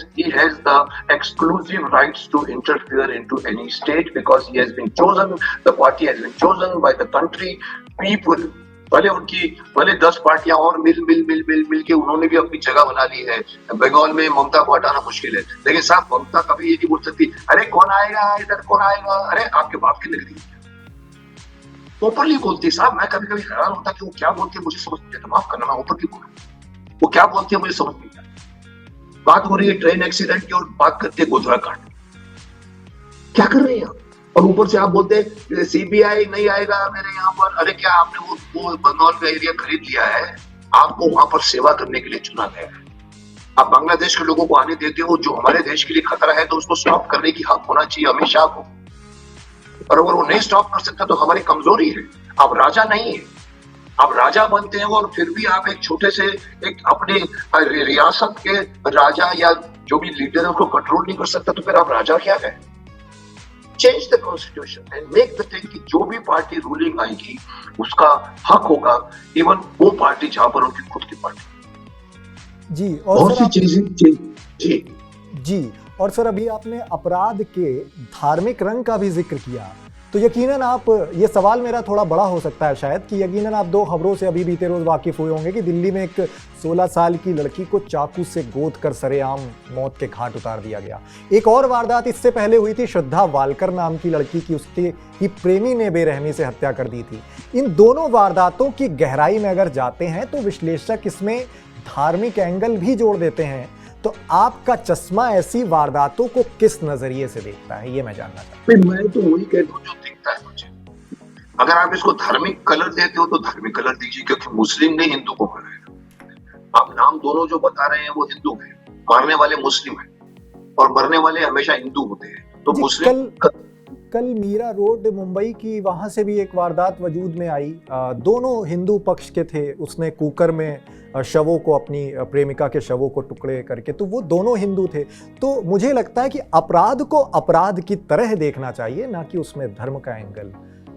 the exclusive rights to interfere into any state because he has been chosen. The party has been chosen by the country, people. भले 10 पार्टियां और मिल के उन्होंने भी अपनी जगह बना ली है। बंगाल में ममता को हटाना मुश्किल है, लेकिन साहब ममता कभी ये नहीं बोल सकती, अरे कौन आएगा इधर, कौन आएगा, अरे आपके बाप की नगरी। ओपनली बोलती साहब। मैं कभी कभी हैरान होता कि वो क्या बोलती है मुझे समझ नहीं आता, माफ करना मैं ओपनली बोलूं, वो क्या बोलती है मुझे समझ नहीं आता। बात हो रही है ट्रेन एक्सीडेंट की और बात करती है गोधरा कांड। क्या कर रहे हैं आप? और ऊपर से आप बोलते हैं सीबीआई नहीं आएगा मेरे यहाँ पर। अरे क्या आपने वो बंगाल का एरिया खरीद लिया है? आपको वहां पर सेवा करने के लिए चुना गया है। आप बांग्लादेश के लोगों को आने देते हो, जो हमारे देश के लिए खतरा है, तो उसको स्टॉप करने की हक होना चाहिए अमित शाह को। और अगर वो नहीं स्टॉप कर सकता तो हमारी कमजोरी है। आप राजा नहीं है, आप राजा बनते हैं और फिर भी आप एक छोटे से एक अपने रियासत के राजा या जो भी लीडर है उसको कंट्रोल नहीं कर सकता, तो फिर आप राजा क्या है? Change the constitution and make the thing कि जो भी पार्टी रूलिंग आएगी उसका हक होगा, इवन वो पार्टी जहां पर उनकी खुद की पार्टी। जी, और बहुत सी चीजें जी जी। और सर, अभी आपने अपराध के धार्मिक रंग का भी जिक्र किया, तो यकीनन आप, ये सवाल मेरा थोड़ा बड़ा हो सकता है शायद, कि यकीनन आप 2 खबरों से अभी बीते रोज वाकिफ हुए होंगे कि दिल्ली में एक 16 साल की लड़की को चाकू से गोद कर सरेआम मौत के घाट उतार दिया गया। एक और वारदात इससे पहले हुई थी, श्रद्धा वालकर नाम की लड़की की उसके ही प्रेमी ने बेरहमी से हत्या कर दी थी। इन दोनों वारदातों की गहराई में अगर जाते हैं तो विश्लेषक इसमें धार्मिक एंगल भी जोड़ देते हैं। तो आपका चश्मा ऐसी वारदातों को किस नजरिए से देखता है, ये मैं जानना चाहता हूँ। मैं तो वही कहता हूँ जो दिखता है मुझे। अगर आप इसको धार्मिक कलर देते हो तो धार्मिक कलर दीजिए, क्योंकि मुस्लिम ने हिंदू को मारा है। आप नाम दोनों जो बता रहे हैं वो हिंदू हैं, मारने वाले मुस्लिम हैं और मरने वाले हमेशा हिंदू होते हैं। तो मुस्लिम कल मीरा रोड मुंबई की, वहां से भी एक वारदात वजूद में आई। दोनों हिंदू पक्ष के थे। उसने कुकर में शवों को, अपनी प्रेमिका के शवों को टुकड़े करके, तो वो दोनों हिंदू थे। तो मुझे लगता है कि अपराध को अपराध की तरह देखना चाहिए, ना कि उसमें धर्म का एंगल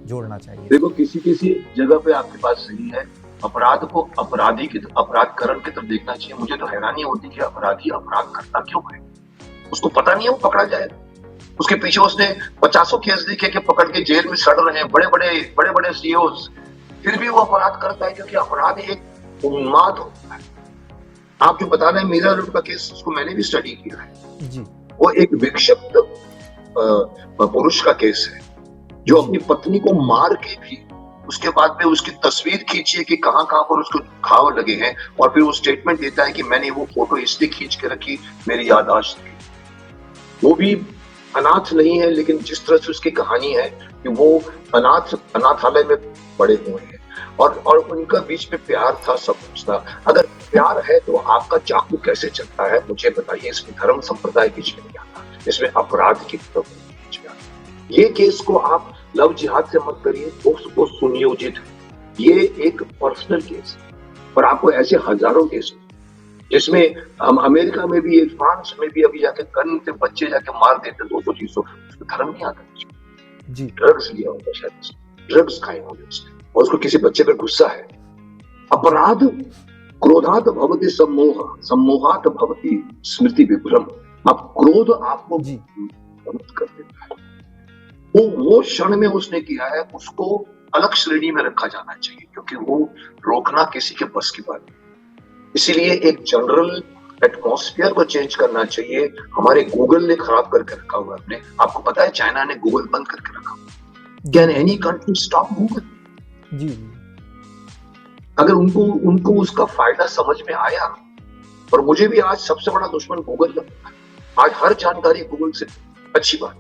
जोड़ना चाहिए। देखो, किसी किसी जगह पे आपके पास सही है, अपराध को अपराधी की अपराधकरण की तरफ देखना चाहिए। मुझे तो हैरानी होती है कि अपराधी अपराध करता क्यों है? उसको पता नहीं है वो पकड़ा जाएगा। उसके पीछे उसने 50 केस देखे कि पकड़ के जेल में सड़ रहे हैं बड़े बड़े सीईओज, फिर भी वो अपराध करता है, क्योंकि अपराध एक उन्माद होता है। आप जो बता रहे हैं मीरा रोड का केस, उसको मैंने भी स्टडी किया है जी। वो एक विक्षिप्त पुरुष का केस है जो अपनी पत्नी को मार के भी उसके बाद में उसकी तस्वीर खींची कि कहां कहां पर उसको घाव लगे हैं, और फिर वो स्टेटमेंट देता है कि मैंने वो फोटो इसलिए खींच के रखी, मेरी याददाश्त थी। वो भी अनाथ नहीं है, लेकिन जिस तरह से उसकी कहानी है कि वो अनाथालय में पड़े हुए हैं और उनका बीच में प्यार था, सब कुछ था। अगर प्यार है तो आपका चाकू कैसे चलता है मुझे बताइए। इसमें धर्म संप्रदाय बीच में नहीं आता, इसमें अपराध की तरफ बीच में आता। ये केस को आप लव जिहाद से मत करिए, वो सुनियोजित है। ये एक पर्सनल केस है, और आपको ऐसे हजारों केस जिसमें हम अमेरिका में भी, फ्रांस में भी अभी जाके गन से बच्चे जाके मार देते 200-300। धर्म नहीं आता जी। ड्रग्स लिया होगा शायद, ड्रग्स खाए होंगे उसने, और उसको किसी बच्चे पर गुस्सा है। अपराध क्रोधात भवति सम्मोह, सम्मोहात भवति स्मृति विभ्रम। अब क्रोध आपको भ्रमित कर देता है। वो क्षण में उसने किया है, उसको अलग श्रेणी में रखा जाना चाहिए, क्योंकि वो रोकना किसी के बस की बात नहीं। इसीलिए एक जनरल एटमॉस्फेयर को चेंज करना चाहिए। हमारे गूगल ने खराब करके रखा हुआ है। आपको पता है चाइना ने गूगल बंद करके रखा हुआ। Can any country stop Google? जी। अगर उनको उसका फायदा समझ में आया, और मुझे भी आज सबसे बड़ा दुश्मन गूगल लगता है। आज हर जानकारी गूगल से अच्छी बात।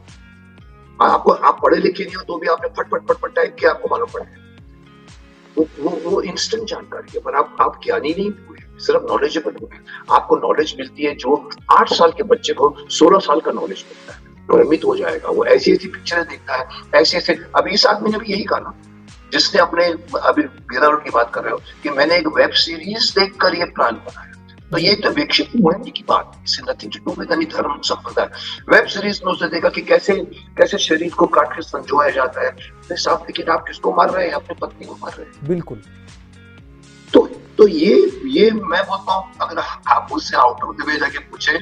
आप पढ़े लिखे नहीं हो तो भी आपने फट टाइप किया, आपको मालूम पड़ेगा। वो इंस्टेंट जानकारी है, पर आप ज्ञानी नहीं हुए, सिर्फ नॉलेजेबल हुए। आपको नॉलेज मिलती है जो 8 साल के बच्चे को 16 साल का नॉलेज मिलता है, भ्रमित हो जाएगा। वो ऐसी पिक्चरें देखता है, ऐसे। अभी इस आदमी ने भी यही कहा ना, जिसने अपने, अभी मीरा रोड की बात कर रहे हो, कि मैंने एक वेब सीरीज देखकर ये प्लान बनाया। तो ये तो विक्षिप्त होने की बात है, इससे nothing to do with any धर्म संप्रदाय। वेब सीरीज में उसने देखा कि कैसे शरीर को काट के संजोया जाता है। साफ, लेकिन आप किसको मार रहे हैं? अपनी पत्नी को मार रहे हैं। बिल्कुल। तो ये मैं बोलता हूँ, अगर आप मुझसे आउट ऑफ द वे जाके पूछे,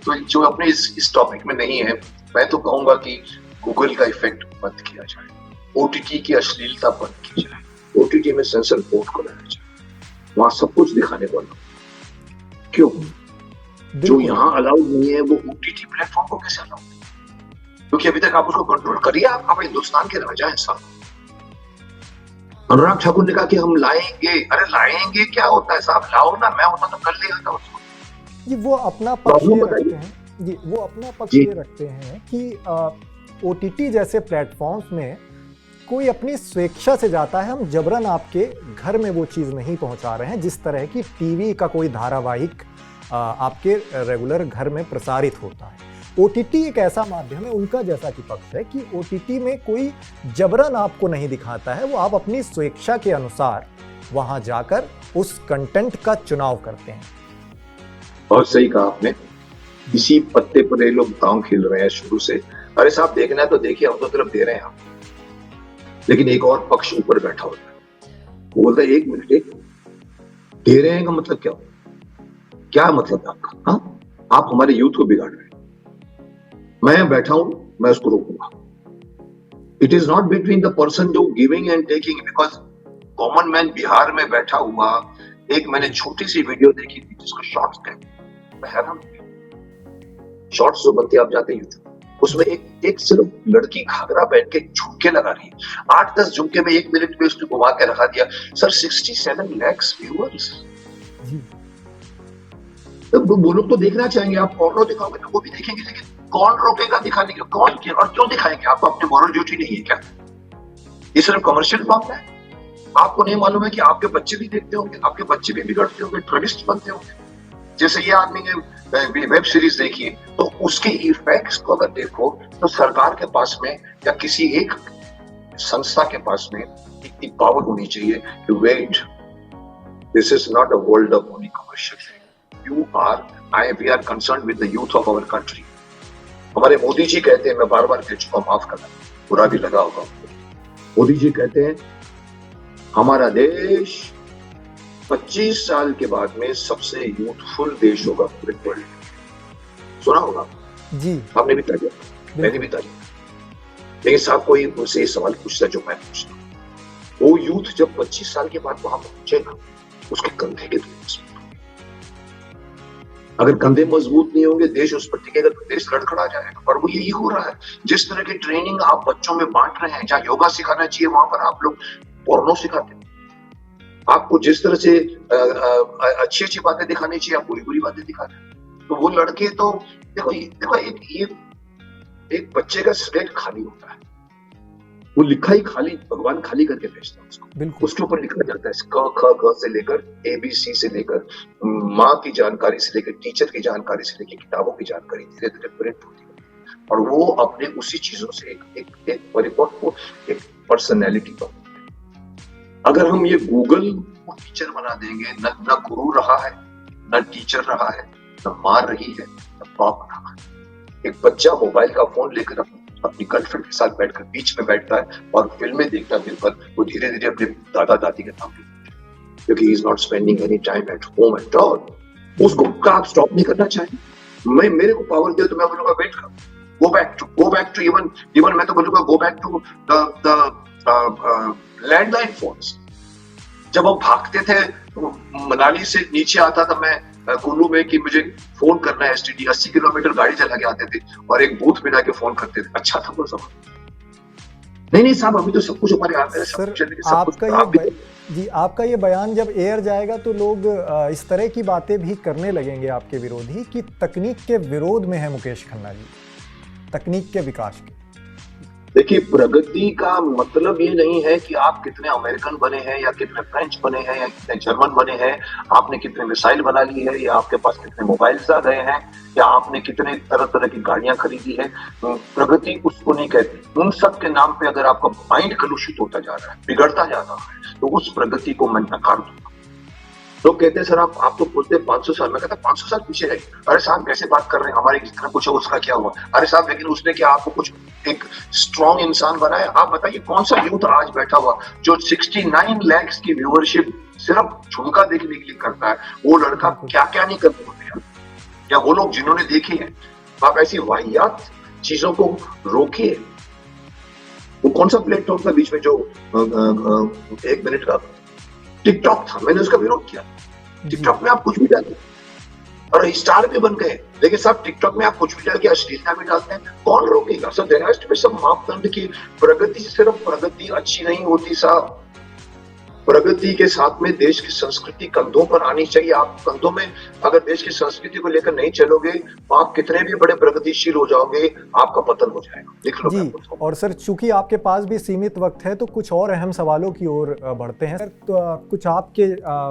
तो जो अपने इस टॉपिक में नहीं है, मैं तो कहूंगा कि गूगल का इफेक्ट बंद किया जाए, ओटीटी की अश्लीलता बंद की जाए, ओटीटी में सेंसर बोर्ड को लाया जाए, वहां सब कुछ दिखाने वाला। क्यों? जो यहाँ अलाउड नहीं है वो ओटीटी प्लेटफॉर्म को कैसे अलाउड? क्योंकि अभी तक आप उसको कंट्रोल करिए। आप हिंदुस्तान के राजा हैं साहब। अनुराग ठाकुर ने कहा कि हम लाएंगे। अरे लाएंगे क्या होता है साहब? लाओ ना, मैं होता तो कर ले आता उसको। ये वो अपना पक्ष ये रखते हैं कि ओटीटी जैसे प्लेटफॉर्म्स में कोई अपनी स्वेच्छा से जाता है, हम जबरन आपके घर में वो चीज़ नहीं पहुंचा रहे हैं जिस तरह की टीवी का कोई धारावाहिक आपके रेगुलर घर में प्रसारित होता है। ओटीटी एक ऐसा माध्यम है, उनका जैसा कि पक्ष है कि ओटीटी में कोई जबरन आपको नहीं दिखाता है, वो आप अपनी स्वेच्छा के अनुसार वहां जाकर उस कंटेंट का चुनाव करते हैं। बहुत सही कहा आपने। इसी पत्ते पर ये लोग दांव खेल रहे हैं शुरू से। अरे साहब देखना है तो देखिए, हम तो तरफ दे रहे हैं आप, लेकिन एक और पक्ष ऊपर बैठा होता है, वो बोलता है 1 मिनट, दे रहे हैं का मतलब क्या? क्या मतलब है आपका? हाँ, आप हमारे यूथ को बिगाड़ रहे हैं। मैं बैठा हूं, मैं उसको रोकूंगा। It is not between the person जो giving and taking, because common man Bihar में बैठा हुआ, एक मैंने छोटी सी वीडियो देखी थी जिसको शॉर्ट्स कहते हैं, मैं हैरान हूं। शॉर्ट्स जो बनते आप जाते यूट्यूब, उसमें एक सिर्फ लड़की घाघरा पहन के झुमके लगा रही है, 8-10 झुमके में 1 मिनट में उसने घुमा के रखा दिया। सर 67 लाख व्यूअर्स, तो वो लोग तो देखना चाहेंगे। आप पोर्नो दिखाओगे तो वो भी देखेंगे, लेकिन कौन रोकेगा दिखाने के? कौन क्या और क्यों दिखाएंगे? आपको अपनी मॉरल ड्यूटी नहीं है क्या? ये सिर्फ कमर्शियल मामला है। आपको नहीं मालूम है कि आपके बच्चे भी देखते होंगे, आपके बच्चे भी बिगड़ते होंगे, ड्रगिस्ट बनते होंगे। जैसे ये आदमी ने वेब सीरीज देखी है, तो उसके इफेक्ट्स को अगर देखो तो सरकार के पास में या किसी एक संस्था के पास में इतनी पावर होनी चाहिए कि wait, this is not a world of only commercial, we are concerned with the youth of our country. हमारे मोदी जी कहते हैं, मैं बार बार कह चुका, माफ करना, बुरा भी लगा होगा। मोदी जी कहते हैं हमारा देश 25 साल के बाद में सबसे यूथफुल देश होगा पूरे वर्ल्ड में। सुना होगा जी, आपने भी तारीफ, मैंने भी तारीफ। लेकिन साहब कोई मुझसे ये सवाल पूछता जो मैं पूछता हूँ, वो यूथ जब 25 साल के बाद वहां पहुंचेगा, उसके कंधे के मजबूत होंगे। अगर कंधे मजबूत नहीं होंगे, देश उस पर टिकेगा तो देश लड़खड़ा जाएगा। और वो यही हो रहा है। जिस तरह की ट्रेनिंग आप बच्चों में बांट रहे हैं, जहाँ योगा सिखाना चाहिए वहां पर आप लोग पोर्नो सिखाते हैं। आपको जिस तरह से अच्छी अच्छी बातें दिखानी चाहिए, आप बुरी बुरी बातें दिखाते हैं। तो वो लड़के तो देखो एक बच्चे का स्लेट खाली होता है, वो लिखा ही खाली, भगवान खाली करके भेजता है उसको। उसके ऊपर लिखा जाता है क ख ग से लेकर ABC से लेकर माँ की जानकारी से लेकर टीचर की जानकारी से लेकर किताबों की जानकारी धीरे धीरे प्रिंट होती है, और वो अपने उसी चीजों से एक परिपक्व एक पर्सनैलिटी बनती है। अगर हम ये गूगल को टीचर बना देंगे, न गुरु रहा है, न टीचर रहा है, न मार रही है, न बाप रहा है। एक बच्चा मोबाइल का फोन लेकर अपनी गर्लफ्रेंड के साथ बैठकर बीच में बैठता है और फिल्में देखता दिन भर, वो धीरे धीरे अपने दादा दादी के नाम लेता है, क्योंकि he is not spending any time at home at all. उसको का आप स्टॉप नहीं करना चाहिए। मेरे को पावर दे तो मैं बोलूंगा वेट कर, गो बैक टू इवन मैं तो बोलूंगा go back to the landline phones. जब हम भागते थे, मनाली से नीचे आता था मैं कुल्लू में कि मुझे फोन करना है STD, 80 किलोमीटर गाड़ी चला के आते थे और एक बूथ में जाके फोन करते थे। अच्छा था वो समय। नहीं साहब, अभी तो सब कुछ हमारे हाथ में है। सर, आपका ये बयान जब एयर जाएगा तो लोग इस तरह की बातें भी करने लगेंगे आपके विरोधी कि तकनीक के विरोध में है मुकेश खन्ना जी, तकनीक के विकास के। देखिए, प्रगति का मतलब ये नहीं है कि आप कितने अमेरिकन बने हैं या कितने फ्रेंच बने हैं या कितने जर्मन बने हैं, आपने कितने मिसाइल बना ली है या आपके पास कितने मोबाइल्स आ गए हैं या आपने कितने तरह तरह की गाड़ियां खरीदी है। प्रगति उसको नहीं कहते। उन सब के नाम पे अगर आपका माइंड कलुषित होता जा रहा है, बिगड़ता जा रहा है, तो उस प्रगति को मैं नकार दूंगा। लोग कहते हैं सर आप तो बोलते 500 साल, मैं कहता 500 साल पीछे रहे। अरे साहब कैसे बात कर रहे हैं, हमारे जितना कुछ है उसका क्या हुआ? अरे साहब लेकिन उसने क्या आपको कुछ एक स्ट्रॉन्ग इंसान बनाया? आप बताइए कौन सा यूथ आज बैठा हुआ जो 69 लाख की व्यूअरशिप सिर्फ झुमका देखने के लिए करता है? वो लड़का क्या क्या नहीं करते होते, या वो लोग जिन्होंने देखे हैं। आप ऐसी वाहियात चीजों को रोकिए। वो कौन सा प्लेटफॉर्म था बीच में जो 1 मिनट का टिकटॉक था, मैंने उसका विरोध किया। टिकटॉक में आप कुछ भी डालते और स्टार भी बन गए, लेकिन सब टिकटॉक में आप कुछ भी डाल के अश्लीलता भी डालते हैं, कौन रोकेगा? सब there has to be some मापदंड की प्रगति सिर्फ प्रगति अच्छी नहीं होती साहब। प्रगति के साथ में देश की संस्कृति कंधों पर आनी चाहिए। आप कंधों में अगर देश की संस्कृति को लेकर नहीं चलोगे तो आप कितने भी बड़े प्रगतिशील हो जाओगे, आपका पतन हो जाएगा। लिख लो जी। और सर, चूंकि आपके पास भी सीमित वक्त है तो कुछ और अहम सवालों की ओर बढ़ते हैं सर। तो कुछ आपके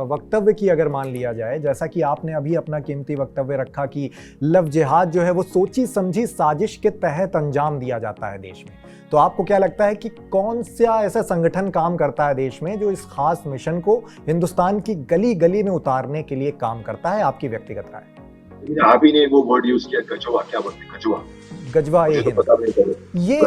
वक्तव्य की अगर मान लिया जाए, जैसा कि आपने अभी अपना कीमती वक्तव्य रखा कि लव जिहाद जो है वो सोची समझी साजिश के तहत अंजाम दिया जाता है देश में, तो आपको क्या लगता है कि कौन सा ऐसा संगठन काम करता है देश में जो इस खास मिशन को हिंदुस्तान की गली गली में उतारने के लिए काम करता है? आपकी व्यक्तिगत राय। आप ही ने वो वर्ड यूज किया, गजवा। क्या बोलते हैं गजवा? गजवा ए हिंद। ये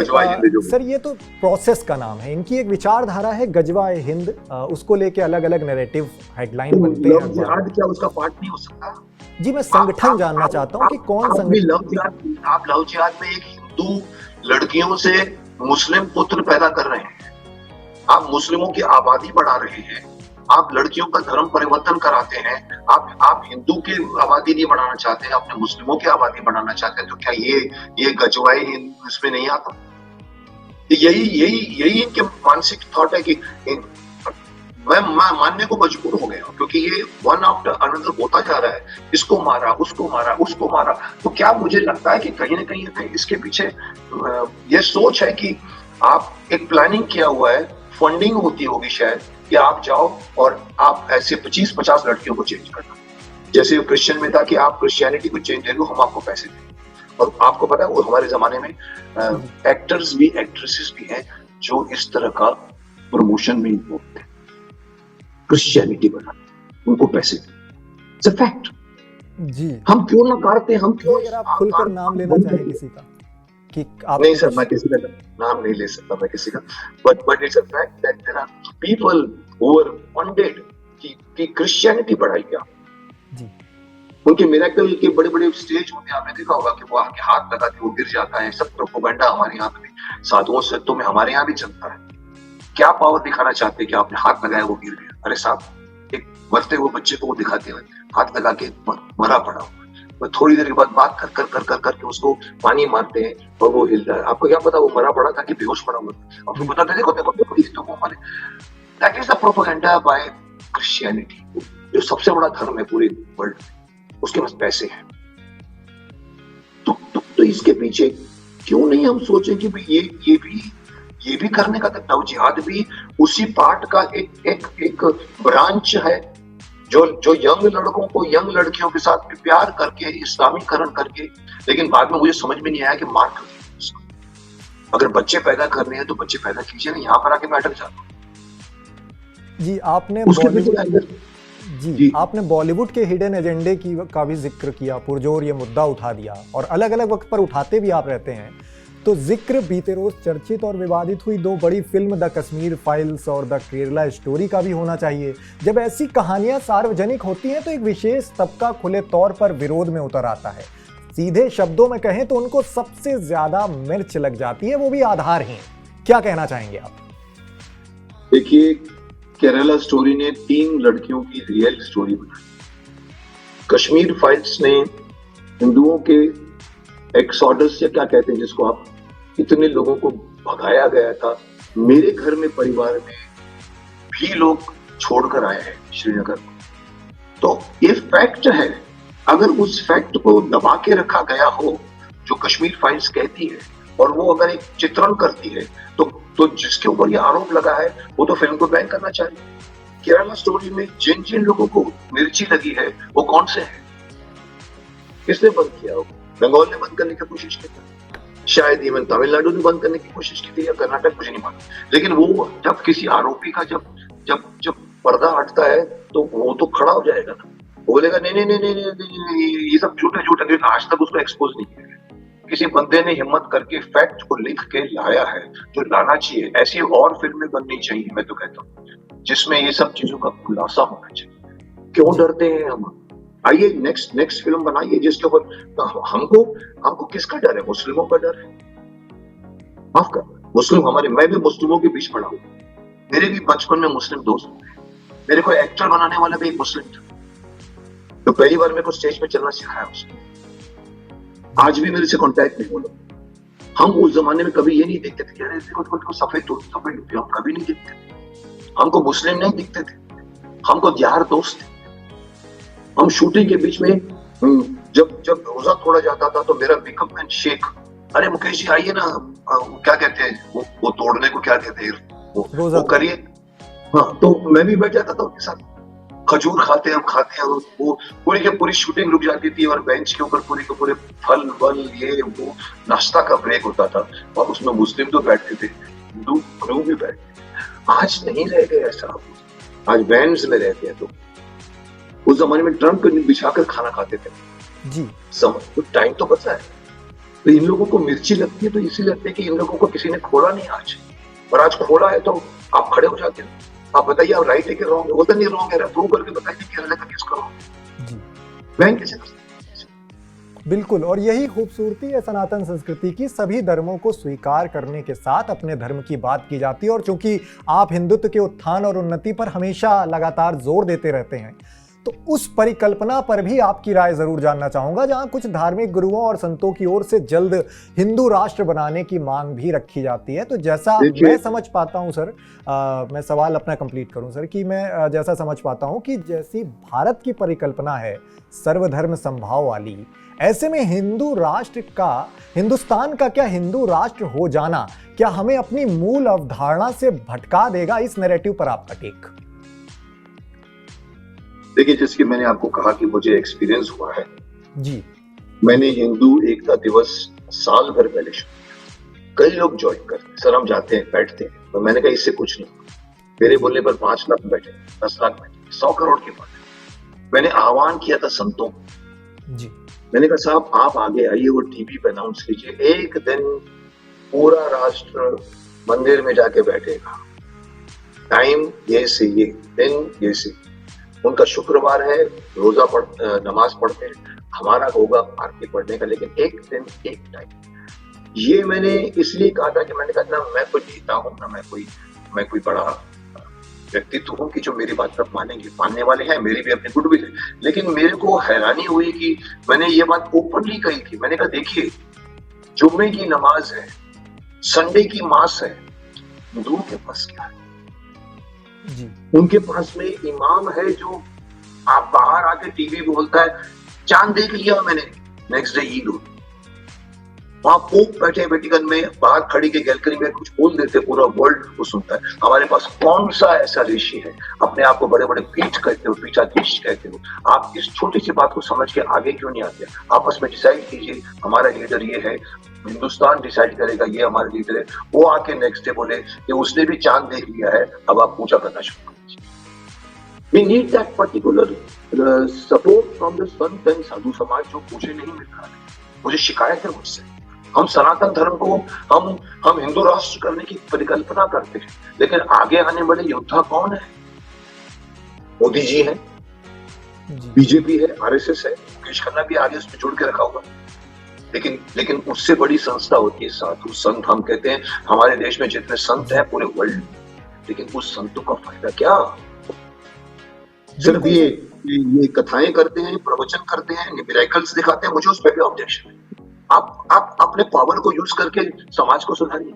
सर, ये तो प्रोसेस का नाम है, इनकी एक विचारधारा है गजवा ए हिंद। उसको लेके अलग अलग नैरेटिव हेडलाइन बनते हैं। जिहाद क्या उसका पार्ट नहीं हो सकता? जी, मैं संगठन जानना चाहता हूँ कि कौन संगठन। आप लव जिहाद में एक हिंदू लड़कियों से मुस्लिम पुत्र पैदा कर रहे हैं, आप मुस्लिमों की आबादी बढ़ा रहे हैं, आप लड़कियों का धर्म परिवर्तन कराते हैं, आप हिंदू की आबादी नहीं बढ़ाना चाहते, अपने मुस्लिमों की आबादी बढ़ाना चाहते हैं, तो क्या ये गजवाए हिंद इसमें नहीं आता? यही इनके मानसिक थॉट है कि मैं मानने को मजबूर हो गया क्योंकि ये वन आफ्टर अनदर होता जा रहा है। इसको मारा, उसको मारा, उसको मारा। तो क्या मुझे लगता है कि कहीं ना कहीं इसके पीछे ये सोच है कि आप एक प्लानिंग किया हुआ है, फंडिंग होती होगी शायद, कि आप जाओ और आप ऐसे 25-50 लड़कियों को चेंज करना। जैसे क्रिश्चियन में था कि आप क्रिश्चियनिटी को चेंज दे दो, हम आपको पैसे देंगे। और आपको पता है वो हमारे जमाने में एक्टर्स भी एक्ट्रेसेस भी हैं जो इस तरह का प्रमोशन में होते हैं, क्रिश्चियनिटी बना, उनको पैसे दे। फैक्ट जी। हम क्यों ना करते? हम क्यों? अगर आप खुलकर नाम लेना चाहें किसी का कि आप? नहीं सर, मैं किसी का नाम नहीं ले सकता, मैं किसी का, but it's a fact that there are people who are funded कि क्रिश्चियनिटी बढ़ाई क्या जी। उनके मिरेकल के बड़े बड़े स्टेज होते हैं, आपने देखा होगा कि वो आके हाथ लगा के वो गिर जाता है। सब प्रोपेगेंडा हमारे यहाँ पे भी, साधुओं संतों में हमारे यहाँ भी चलता है। क्या पावर दिखाना चाहते हैं कि आपने हाथ लगाया वो गिर गया? अरे साहब, एक मरते हुए बच्चे को वो दिखाते हुए हाथ लगा के मरा पड़ा हुआ, थोड़ी देर के बाद बात कर करके उसको पानी मारते हैं और वो हिल रहा है। आपको क्या पता वो मरा पड़ा था कि बेहोश पड़ा हुआ? आपको बताते देखो वो मारे। That is the propaganda by Christianity, जो सबसे बड़ा धर्म है पूरे वर्ल्ड में, उसके पास पैसे हैं। तो इसके पीछे क्यों नहीं हम सोचें कि ये भी करने का लव जिहाद भी उसी पार्ट का एक ब्रांच है जो यंग लड़कों को यंग लड़कियों के साथ प्यार करके इस्लामीकरण करके, लेकिन बाद में मुझे समझ में नहीं आया कि मार क्यों दिया उसको। अगर बच्चे पैदा करने हैं तो बच्चे पैदा कीजिए ना, यहाँ पर आके मैं अटक जाता हूँ। जी, आपने बॉलीवुड के हिडन एजेंडे का भी जिक्र किया, पुरजोर ये मुद्दा उठा दिया और अलग अलग वक्त पर उठाते भी आप रहते हैं। तो जिक्र बीते रोज चर्चित और विवादित हुई 2 बड़ी फिल्म द कश्मीर फाइल्स और द केरला स्टोरी का भी होना चाहिए। जब ऐसी कहानियां सार्वजनिक होती हैं तो एक विशेष तबका खुले तौर पर विरोध में उतर आता है। सीधे शब्दों में कहें तो उनको सबसे ज्यादा मिर्च लग जाती है, वो भी आधारहीन। क्या कहना चाहेंगे आप? देखिए, केरला स्टोरी ने 3 लड़कियों की रियल स्टोरी बनाई। कश्मीर फाइल्स ने हिंदुओं के एक्सोडस या क्या कहते हैं जिसको आप, इतने लोगों को भगाया गया था। मेरे घर में परिवार में भी लोग छोड़कर आए हैं श्रीनगर को। तो ये फैक्ट है। अगर उस फैक्ट को दबा के रखा गया हो जो कश्मीर फाइल्स कहती है, और वो अगर एक चित्रण करती है, तो जिसके ऊपर ये आरोप लगा है वो तो फिल्म को बैन करना चाहिए। केरला स्टोरी में जिन लोगों को मिर्ची लगी है वो कौन से हैं? किसने बंद किया? वो बंगाल ने बंद करने की कोशिश की थी, शायद इवन तमिलनाडु ने बंद करने की कोशिश की थी, या कर्नाटक, मुझे नहीं मालूम। लेकिन वो जब किसी आरोपी का जब पर्दा हटता है तो वो तो खड़ा हो जाएगा ना, वो बोलेगा नहीं, ये सब झूठ है। आज तक उसको एक्सपोज नहीं किया। किसी बंदे ने हिम्मत करके फैक्ट को लिख के लाया है, जो लाना चाहिए। ऐसी और फिल्में बननी चाहिए, मैं तो कहता हूँ, जिसमें ये सब चीजों का खुलासा होना चाहिए। क्यों डरते हैं हम? आइए नेक्स्ट फिल्म बनाइए जिसके ऊपर हमको किसका डर है? मुस्लिमों का डर है। माफ कर, मुस्लिम हमारे, मैं भी मुस्लिमों के बीच पड़ा हूँ। मेरे भी बचपन में मुस्लिम दोस्त हुए। मेरे को एक्टर बनाने वाला भी एक मुस्लिम था, तो पहली बार मेरे को स्टेज पे चलना सिखाया उसने। आज भी मेरे से कांटेक्ट नहीं बोलो। हम उस जमाने में कभी ये नहीं देखते थे कि अरे देखो सफेद टोपी हम कभी नहीं देखते। हमको मुस्लिम नहीं दिखते थे, हमको यार दोस्त थे। हम शूटिंग के बीच में जब जब रोजा तोड़ा जाता था तो मेरा पिकअप मैन शेख, अरे मुकेश जी आइए ना, वो क्या कहते हैं, वो तोड़ने को क्या कहते हैं, वो करिए। हाँ, तो मैं भी बैठ जाता था उनके साथ, खजूर खाते हैं वो पूरी की पूरी शूटिंग रुक जाती थी और बेंच के ऊपर पूरे के पूरे फल वल ये वो नाश्ता का ब्रेक होता था और उसमें मुस्लिम तो बैठते थे, हिंदू क्रू भी बैठते थे। आज नहीं रह गए ऐसा, आज वैन्स में रहते हैं। तो उस जमाने में ट्रंक बिछाकर खाना खाते थे जी, समझ तो टाइम तो बचा है। तो इन लोगों को मिर्ची लगती है तो इसीलिए लगती है कि इन लोगों को किसी ने खोला नहीं आज, और आज खोला है तो आप खड़े हो जाते हो। आप बताइए आप राइट है कि रॉन्ग है, वो तो नहीं रॉन्ग है, प्रूव करके बताइए कि अलग किसका रॉन्ग है। मैं कैसे कर सकता? बिल्कुल, और यही खूबसूरती है सनातन संस्कृति की, सभी धर्मों को स्वीकार करने के साथ अपने धर्म की बात की जाती है। और चूंकि आप हिंदुत्व के उत्थान और उन्नति पर हमेशा लगातार जोर देते रहते हैं, तो उस परिकल्पना पर भी आपकी राय जरूर जानना चाहूंगा, जहां कुछ धार्मिक गुरुओं और संतों की ओर से जल्द हिंदू राष्ट्र बनाने की मांग भी रखी जाती है। तो जैसा मैं समझ पाता हूं सर, मैं सवाल अपना कंप्लीट करूं सर, कि मैं जैसा समझ पाता हूं कि जैसी भारत की परिकल्पना है सर्वधर्म संभाव वाली, ऐसे में हिंदू राष्ट्र का, हिंदुस्तान का क्या हिंदू राष्ट्र हो जाना क्या हमें अपनी मूल अवधारणा से भटका देगा? इस नैरेटिव पर आपका टेक। देखिए, जैसे कि मैंने आपको कहा कि मुझे एक्सपीरियंस हुआ है जी, मैंने हिंदू एकता दिवस साल भर पहले शुरू, कई लोग ज्वाइन करते, सर हम जाते हैं बैठते हैं, तो मैंने कहा इससे कुछ नहीं, मेरे बोलने पर 5 लाख बैठे, 10 लाख बैठे, 100 करोड़ की बात है। मैंने आह्वान किया था संतों जी, मैंने कहा साहब आप आगे आइए, वो टीवी पे अनाउंस कीजिए, एक दिन पूरा राष्ट्र मंदिर में जाके बैठेगा, टाइम ये से ये, दिन ये से, उनका शुक्रवार है, रोजा नमाज पढ़ते हैं, हमारा होगा आरती पढ़ने का, लेकिन एक दिन एक टाइम। ये मैंने इसलिए कहा था कि मैंने कहा ना मैं कोई नेता हूं, ना मैं कोई बड़ा व्यक्तित्व हूं कि जो मेरी बात पर मानेंगे, मानने वाले हैं, मेरी भी अपनी गुड भी है। लेकिन मेरे को हैरानी हुई कि मैंने ये बात ओपनली कही थी। मैंने कहा देखिए, जुम्मे की नमाज है, संडे की मास है, हिंदुओं के पास क्या है? जी, उनके पास में इमाम है जो आप बाहर आके टीवी पे बोलता है चांद देख लिया मैंने, नेक्स्ट डे ईद हो। वहां पोप बैठे वेटिकन में, बाहर खड़ी के गैलरी में कुछ बोल देते, पूरा वर्ल्ड को सुनता है। हमारे पास कौन सा ऐसा ऋषि है? अपने आप को बड़े बड़े पीठ कहते हो, पीठाधीश कहते हो, आप इस छोटी सी बात को समझ के आगे क्यों नहीं आते? आपस में डिसाइड कीजिए, हमारा लीडर ये है, हिंदुस्तान डिसाइड करेगा ये हमारा लीडर है। वो आके नेक्स्ट डे बोले कि उसने भी चांद देख लिया है, अब आप पूजा करना शुरू कीजिए। We need that particular support from the Sant and साधु समाज जो मुझे नहीं मिल रहा है। मुझे शिकायत है मुझसे। हम सनातन धर्म को हम हिंदू राष्ट्र करने की परिकल्पना करते हैं, लेकिन आगे आने वाले योद्धा कौन है? मोदी जी है, बीजेपी है, आरएसएस है, मुकेश खन्ना भी आगे उसमें जुड़ के रखा हुआ। लेकिन उससे बड़ी संस्था होती है साधु संत। हम कहते हैं हमारे देश में जितने संत हैं पूरे वर्ल्ड, लेकिन उस संतों का फायदा क्या? सिर्फ ये कथाएं करते हैं, प्रवचन करते हैं, मिरेकल्स दिखाते हैं, मुझे उस पर भी ऑब्जेक्शन है। आप अपने पावर को यूज करके समाज को सुधारिए।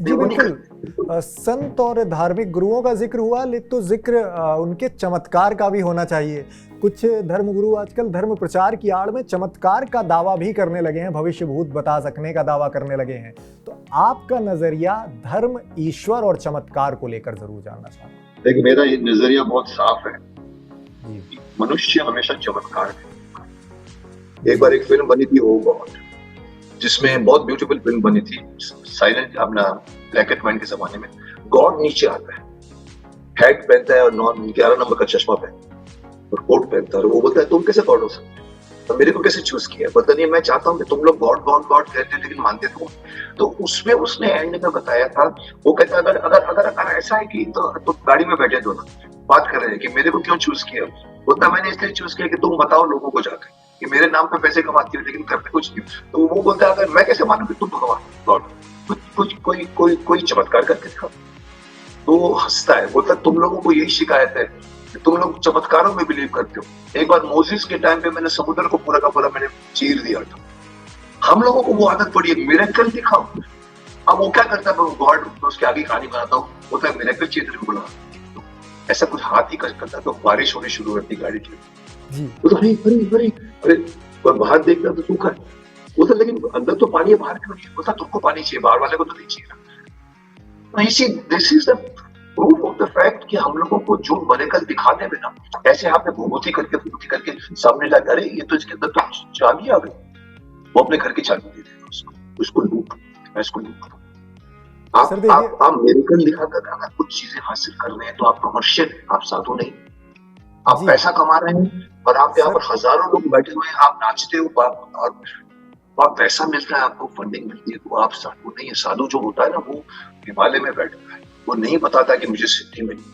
जी बिल्कुल, संत और धार्मिक गुरुओं का जिक्र हुआ, तो जिक्र उनके चमत्कार का भी होना चाहिए। कुछ धर्मगुरु आजकल धर्म प्रचार की आड़ में चमत्कार का दावा भी करने लगे हैं, भविष्य भूत बता सकने का दावा करने लगे हैं। तो आपका नजरिया धर्म, ईश्वर और चमत्कार को लेकर जरूर जानना चाहूंगा। देखिए, मेरा ये नजरिया बहुत साफ है, मनुष्य हमेशा चमत्कार है। एक बार एक फिल्म बनी थी ओ गॉड, जिसमें बहुत ब्यूटीफुल फिल्म बनी थी, साइलेंट, अपना ब्लैक एंड व्हाइट के जमाने में। गॉड नीचे आता है, हैट पहनता है और 11 नंबर का चश्मा पहनता है और कोट पहनता है, और वो बोलता है तुम कैसे गॉड हो सकते हो, और मेरे को कैसे चूज किया? पता नहीं, मैं चाहता हूँ कि तुम लोग गॉड गॉड गॉड कहते लेकिन मानते तो उसमें उसने एंड में बताया था, वो कहता अगर अगर अगर अगर ऐसा है कि तो गाड़ी में बैठे दोनों बात कर रहे हैं कि मेरे को क्यों चूज किया। बोलता मैंने इसलिए चूज किया कि तुम बताओ लोगों को जाकर कि मेरे नाम पे पैसे कमाती हो लेकिन करते कुछ नहीं। तो वो बोलता है अगर मैं कैसे मानूं कि तुम भगवान गॉड, कोई चमत्कार करके दिखाओ। तो वो हंसता है, बोलता तुम लोगों को यही शिकायत है कि तुम लोग चमत्कारों में बिलीव करते हो। एक बार मोसेस के टाइम पे मैंने समुद्र को पूरा का पूरा मैंने चीर दिया था। हम लोगों को वो आदत पड़ी है मिरेकल दिखाओ, अब वो क्या करता है, गॉड उसके आगे कहानी बनाता हूँ, बोलता है मिरेकल चाहिए तेरे को बोला, ऐसा कुछ हाथ ही करता तो बारिश होनी शुरू होती गाड़ी की, जी वो तो अरे अरे अरे अरे, और बाहर देखता तो सूखा है, वो तो लेकिन अंदर तो पानी है, बाहर क्यों नहीं है, बोलता तुमको पानी चाहिए, बाहर वाले को तो नहीं चाहिए ना। इसी this is the proof of the fact कि हम लोगों को जो मरेकल दिखाने में ना, ऐसे आपने भूभूति करके सामने ला, अरे ये तो इसके अंदर तो चाबी आ गई, वो अपने घर की चाबी दे देगा उसको लूट, मैं इसको लूट। आप मेरेकल दिखाकर अगर कुछ चीजें हासिल कर रहे हैं तो आप कमर्शियल हैं, आप साधु नहीं। आप पैसा कमा रहे हैं और आप यहाँ पर हजारों लोग बैठे हुए हैं, आप नाचते हो और पैसा मिलता है, आपको फंडिंग मिलती है, तो आप साधु नहीं है। साधु जो होता है ना, वो हिमालय में बैठता है, वो नहीं बताता कि मुझे सिद्धि मिली,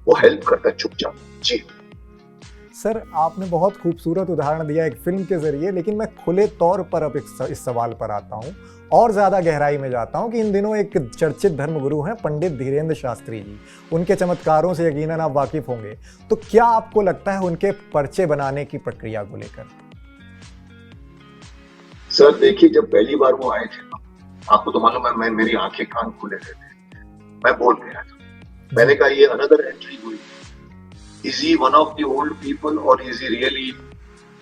वो हेल्प करता है चुपचाप। जी सर, आपने बहुत खूबसूरत उदाहरण दिया एक फिल्म के जरिए, लेकिन मैं खुले तौर पर अब इस सवाल पर आता हूँ और ज़्यादा गहराई में जाता हूँ कि इन दिनों एक चर्चित धर्मगुरु हैं पंडित धीरेन्द्र शास्त्री जी, उनके चमत्कारों से यकीनन आप वाकिफ होंगे, तो क्या आपको लगता है उनके पर्चे बनाने की प्रक्रिया को लेकर? सर देखिए, जब पहली बार वो आए थे ना, आपको तो मालूम है, मेरी आंखें कान खुले थे, मैं बोल गया था, मैंने कहा ये अनदर एंट्री हुई, is he one of the old people और इज ही रियली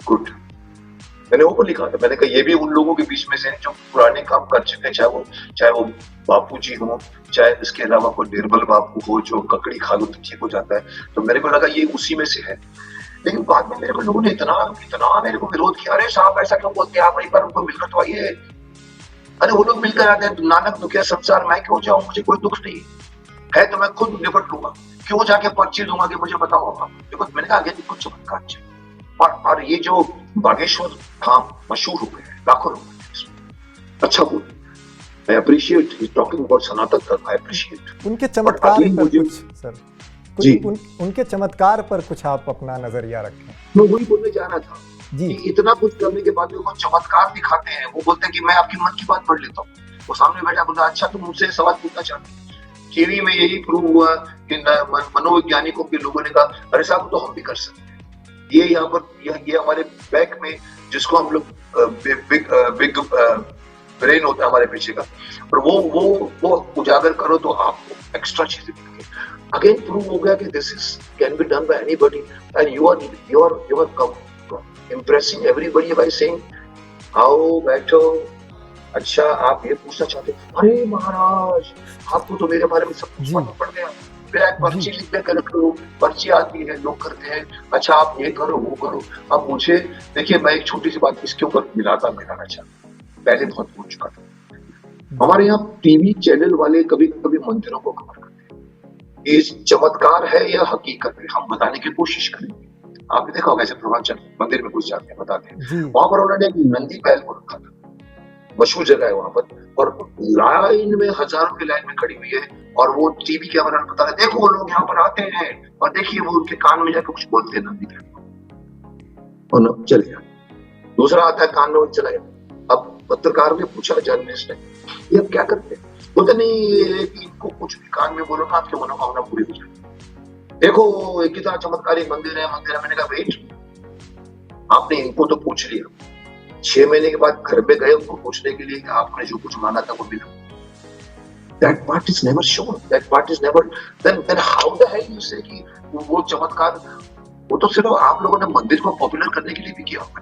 गुड, मैंने वो लिखा था। मैंने कहा ये भी उन लोगों के बीच में से जो पुराने काम कर चुके हैं, चाहे वो बापू जी हो, चाहे इसके अलावा कोई निर्बल बापू हो जो ककड़ी खा लो तो ठीक हो जाता है, तो मेरे को लगा ये उसी में से है। लेकिन बाद में मेरे को लोगों ने इतना मेरे को विरोध किया, अरे साहब ऐसा क्यों बोलते हैं आप, एक बार उनको मिलकर तो आइए, अरे वो लोग मिलकर आते हैं, नानक दुखिया संसार, मैं क्यों जाऊं, मुझे कोई दुख नहीं है तो मैं खुद निपट लूंगा, क्यों जाके पर्ची दूंगा कि मुझे बताओ आप। देखो मैंने कहा आगे कुछ चमत्कार चाहिए, और ये जो बागेश्वर धाम मशहूर हो गए, लाखों लोग अच्छा बोल, I appreciate he's talking about सनातन धर्म, I appreciate उनके चमत्कार पर कुछ सर, उनके चमत्कार पर कुछ आप अपना नजरिया रखें। मैं वही बोलने जा रहा था जी, कि इतना कुछ करने के बाद वो चमत्कार दिखाते हैं, वो बोलते हैं कि मैं आपकी मन की बात पढ़ लेता हूँ, वो सामने बैठा बोलता अच्छा तुम मुझसे सवाल पूछना चाहते, चीनी में यही प्रूव हुआ कि मनोवैज्ञानिकों के लोगों ने कहा अरे साहब तो हम भी कर सकते हैं, ये यहाँ पर ये हमारे बैक में जिसको हम लोग बिग ब्रेन होता है हमारे पीछे का, और वो उजागर करो तो आपको एक्स्ट्रा चीजें मिलेंगी। अगेन प्रूव हो गया कि this is can be done by anybody and you are impressing everybody by saying आओ बैठो, अच्छा आप ये पूछना चाहते, अरे महाराज आपको तो मेरे बारे में सब कुछ मालूम पड़ गया, फिर एक पर्ची लिख कर रखो, पर्ची आती है लोग करते हैं, अच्छा आप ये करो वो करो। अब मुझे देखिए, मैं एक छोटी सी बात इसके ऊपर मिलाना चाहता हूँ, पहले बहुत बोल चुका था, हमारे यहाँ टीवी चैनल वाले कभी कभी मंदिरों को कवर करते हैं, ये चमत्कार है या हकीकत है, हम बताने की कोशिश करेंगे। आपने देखा होगा ऐसे प्रवचन मंदिर में घुस जाते हैं, बताते हैं, वहां पर उन्होंने एक नंदी बैल को रखा था, मशहूर जगह है वहां पर, और लाइन में हजारों की लाइन में खड़ी हुई है, और वो टीवी कैमरा में बता रहे देखो वो लोग यहाँ पर आते हैं और देखिए वो उनके कान में जाकर कुछ बोलते हैं नंदी बैल, और चले गया। दूसरा आता है कान में चला गया। अब पत्रकार ने पूछा, जर्नलिस्ट ने, ये अब क्या करते हैं, बोलते नहीं इनको कुछ भी कान में बोलो ना आपकी मनोकामना पूरी हो जाए। देखो कितना चमत्कारी मंदिर है। मैंने कहा वेट, आपने इनको तो पूछ लिया, 6 महीने के बाद घर पे गए उनको पूछने के लिए कि आपने जो कुछ माना था वो मिला, that part is never shown, that part is never, then how the hell you say कि वो चमत्कार, वो तो सिर्फ आप लोगों ने मंदिर को पॉपुलर करने के लिए भी किया होगा।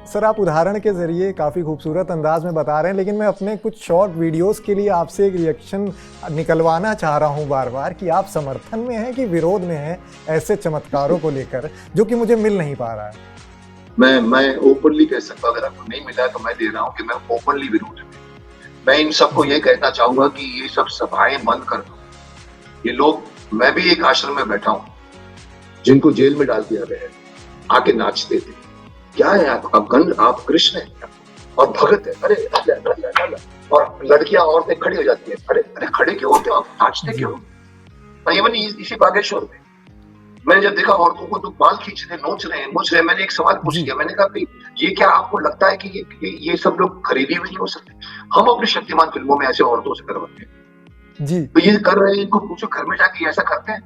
सर आप उदाहरण के जरिए काफ़ी खूबसूरत अंदाज में बता रहे हैं, लेकिन मैं अपने कुछ शॉर्ट वीडियोस के लिए आपसे एक रिएक्शन निकलवाना चाह रहा हूं बार बार कि आप समर्थन में हैं कि विरोध में हैं ऐसे चमत्कारों को लेकर, जो कि मुझे मिल नहीं पा रहा है। मैं ओपनली कह सकता हूं, अगर आपको नहीं मिला तो मैं दे रहा हूं कि मैं ओपनली विरोध हूं। मैं इन सबको ये कहना चाहूंगा कि ये सब सभाएं बंद कर दो। ये लोग, मैं भी एक आश्रम में बैठा हूं जिनको जेल में डाल दिया गया है, आके नाचते थे, क्या है आप कृष्ण है और भगत है, अरे और लड़कियां औरतें खड़ी हो जाती है, अरे खड़े क्यों होते हो आप, नाचते क्यों। इवन इसी बागेश्वर में मैंने जब देखा औरतों को तो बाल खींच रहे, नोच रहे, मैंने एक सवाल पूछ लिया, मैंने कहा भाई ये क्या आपको लगता है कि ये सब लोग खरीदे हुए नहीं हो सकते, हम अपने शक्तिमान फिल्मों में ऐसे औरतों से करवाते हैं जी, तो ये कर रहे हैं, इनको पूछो घर में जाके ऐसा करते हैं,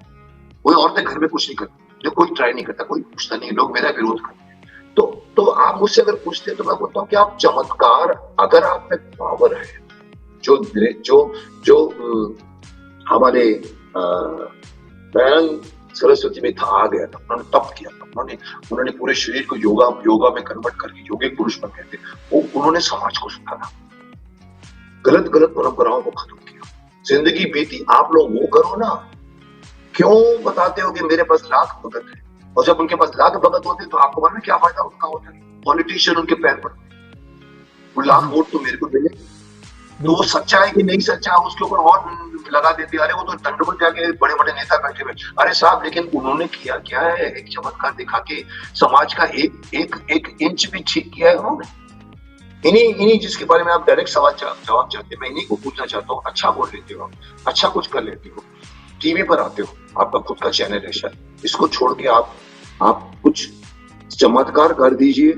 कोई औरतें घर में कुछ नहीं करती, जो कोई ट्राई नहीं करता, कोई पूछता नहीं, लोग मेरा विरोध करते हैं। तो आप मुझसे अगर पूछते हैं तो मैं बोलता हूँ कि आप चमत्कार, अगर आप में पावर है, जो जो जो हमारे दयानंद सरस्वती में था, आ गया था, उन्होंने तप किया था, उन्होंने पूरे शरीर को योगा में कन्वर्ट करके योगिक पुरुष बन गए थे। वो उन्होंने समाज को सुधारा, गलत परंपराओं को खत्म किया, जिंदगी बीती। आप लोग वो करो ना, क्यों बताते हो कि मेरे पास लाख भगत है, और जब उनके पास लाख भगत होते तो आपको मालूम क्या फायदा उनका होता है? पॉलिटिशियन उनके पैर पर, वो लाख वोट तो मेरे को मिले, तो वो सच्चा है कि नहीं सच्चा है उसके ऊपर और लगा देते, अरे वो तो दंडवत जाके बड़े बड़े नेता बैठे हुए। अरे साहब, लेकिन उन्होंने किया क्या है? एक चमत्कार दिखा के समाज का एक इंच भी ठीक किया है उन्होंने। इन्हीं जिसके बारे में आप डायरेक्ट जवाब चाहते हैं, मैं इन्हीं को पूछना चाहता हूँ। अच्छा बोल लेते हो, अच्छा कुछ कर लेते हो, टीवी पर आते हो, आपका खुद का चैनल है शायद, इसको छोड़ के आप कुछ चमत्कार कर दीजिए,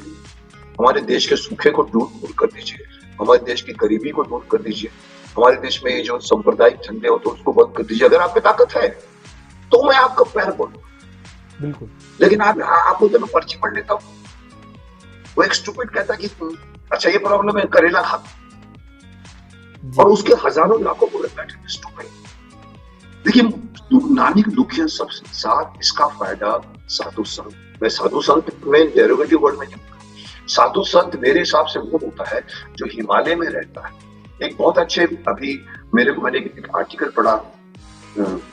हमारे देश के सूखे को दूर कर दीजिए, हमारे देश की गरीबी को दूर कर दीजिए, हमारे देश में ये जो सांप्रदायिक झंडे होते हैं उसको बंद कर दीजिए। अगर आप में ताकत है तो मैं आपका पैर बोलूंगा, बिल्कुल। लेकिन आप बोलते मैं पर्ची पढ़ लेता हूँ। वो एक स्टूपिड कहता है कि अच्छा ये प्रॉब्लम है, करेला खा, और उसके हजारों लाखों को बैठे स्टूपिड। देखिए, नानी दुखिया सब संसार, इसका फायदा साधु संत। मैं साधु संत में डेरिवेटिव वर्ड में नहीं, साधु संत मेरे हिसाब से वो होता है जो हिमालय में रहता है। एक बहुत अच्छे, अभी मैंने एक आर्टिकल पढ़ा,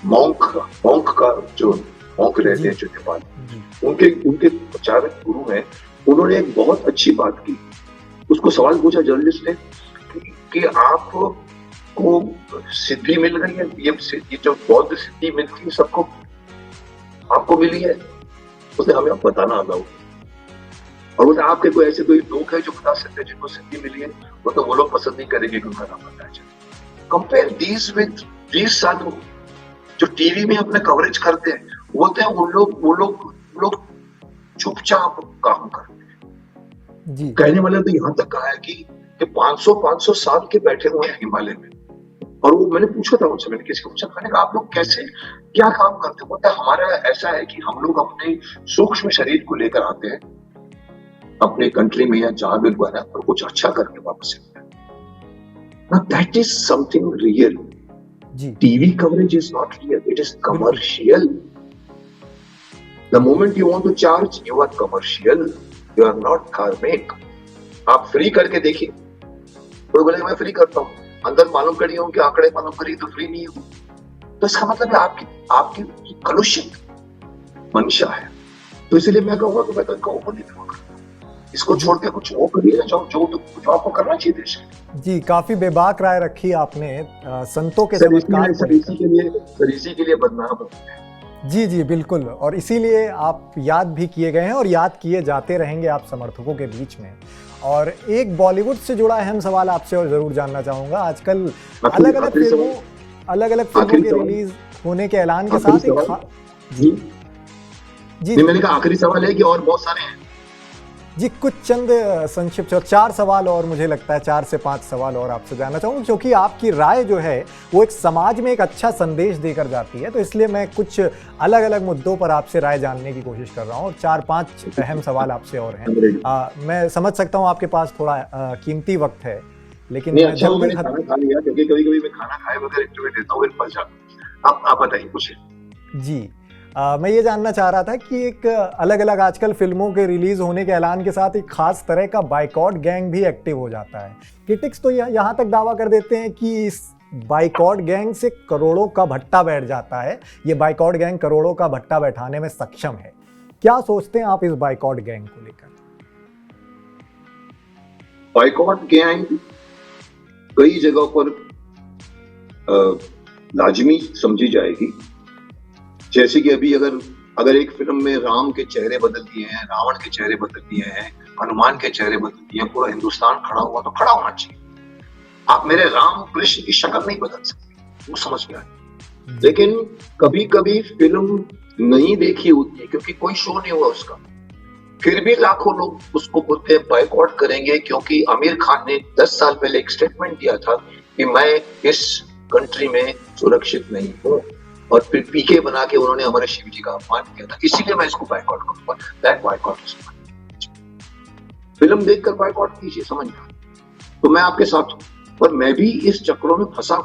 मॉन्क का जो मॉन्क रहते हैं जो नेपाल, उनके प्रचारक गुरु हैं, उन्होंने एक बहुत अच्छी बात की। उसको सवाल पूछा जर्नलिस्ट ने कि आपको सिद्धि मिल रही है, ये जो बौद्ध सिद्धि मिलती है सबको, आपको मिली है? उसने हमें बताना आगा, और बोलते आपके कोई ऐसे कोई लोग हैं जो बता सकते हैं जिनको सिद्धि मिली है? वो लोग पसंद नहीं करेंगे कि उनका नाम बताया जाए। कंपेयर दीज विद दीज साधु जो टीवी में अपने कवरेज करते हैं, बोलते हैं वो लोग चुपचाप काम करते हैं जी। कहने वाले तो यहाँ तक कहा है कि 500 साल के बैठे हुए हैं हिमालय में, और वो मैंने पूछा था उनसे, मैंने किसी को पूछा, मैंने कहा आप लोग कैसे क्या काम करते हो? बोलता है हमारा ऐसा है कि हम लोग अपने सूक्ष्म शरीर को लेकर आते हैं अपने कंट्री में या जहां भी बना, और कुछ अच्छा करके वापस आते हैं। Now that is something real. TV coverage is not real, it is commercial. The moment you want to charge, you are commercial, you are not karmic. आप फ्री करके देखिए, कोई बोलेगा मैं फ्री करता हूँ, अंदर मालूम करी हूँ कि आंकड़े मालूम करी तो फ्री नहीं हूँ, तो इसका मतलब है आपकी कलुषित मंशा है। तो इसलिए मैं कहूँगा कि मैं तो इनका ओपन नहीं दूंगा, इसको छोड़ के कुछ वो करिए जो आपको करना चाहिए देश में। जी, काफी बेबाक राय रखी आपने संतों के चमत्कार इसी के लिए बदनाम है। जी बिल्कुल, और इसीलिए आप याद भी किए गए हैं और याद किए जाते रहेंगे आप समर्थकों के बीच में। और एक बॉलीवुड से जुड़ा अहम सवाल आपसे और जरूर जानना चाहूंगा। आजकल अलग अलग फिल्मों के रिलीज होने के ऐलान के साथ जी मैंने कहा आखिरी सवाल है कि और बहुत सारे हैं जी, कुछ चंद संक्षिप्त 4 सवाल और, मुझे लगता है 4 से 5 सवाल और आपसे जानना चाहूँगा, क्योंकि आपकी राय जो है वो एक समाज में एक अच्छा संदेश देकर जाती है। तो इसलिए मैं कुछ अलग अलग मुद्दों पर आपसे राय जानने की कोशिश कर रहा हूँ, और 4-5 अहम सवाल आपसे और हैं। मैं समझ सकता हूँ आपके पास थोड़ा कीमती वक्त है, लेकिन अच्छा मैंने खाना खा लिया, क्योंकि कभी-कभी मैं खाना खाए बगैर इंटरव्यू देता हूँ, फंस जाता हूँ। आप बताइए कुछ। जी, मैं ये जानना चाह रहा था कि एक अलग अलग आजकल फिल्मों के रिलीज होने के ऐलान के साथ एक खास तरह का बाइकॉट गैंग भी एक्टिव हो जाता है। क्रिटिक्स तो यहाँ तक दावा कर देते हैं कि इस बाइकॉट गैंग से करोड़ों का भट्टा बैठ जाता है, ये बाइकॉट गैंग करोड़ों का भट्टा बैठाने में सक्षम है। क्या सोचते हैं आप इस बाइकॉट गैंग को लेकर? बाइकॉट गैंग कई जगहों पर लाजमी समझी जाएगी, जैसे कि अभी अगर एक फिल्म में राम के चेहरे बदल दिए हैं, रावण के चेहरे बदल दिए हैं, हनुमान के चेहरे बदल दिए हैं, पूरा हिंदुस्तान खड़ा हुआ तो खड़ा होना चाहिए। आप मेरे राम कृष्ण की शक्ल नहीं बदल सकते, वो समझ में आए। लेकिन कभी कभी फिल्म नहीं देखी होती क्योंकि कोई शो नहीं हुआ उसका, फिर भी लाखों लोग उसको बोलते हैं बाइकआउट करेंगे, क्योंकि आमिर खान ने 10 साल पहले एक स्टेटमेंट दिया था कि मैं इस कंट्री में सुरक्षित नहीं हूँ, और फिर पीके बना के उन्होंने हमारे शिव जी का अपमान किया था, इसीलिए मैं इसको बाइकआउट करूंगा। दैट बाइकआउट इज फिल्म देखकर बायकॉट कीजिए, समझ में। तो मैं आपके साथ हूँ, पर मैं भी इस चक्रों में फंसा।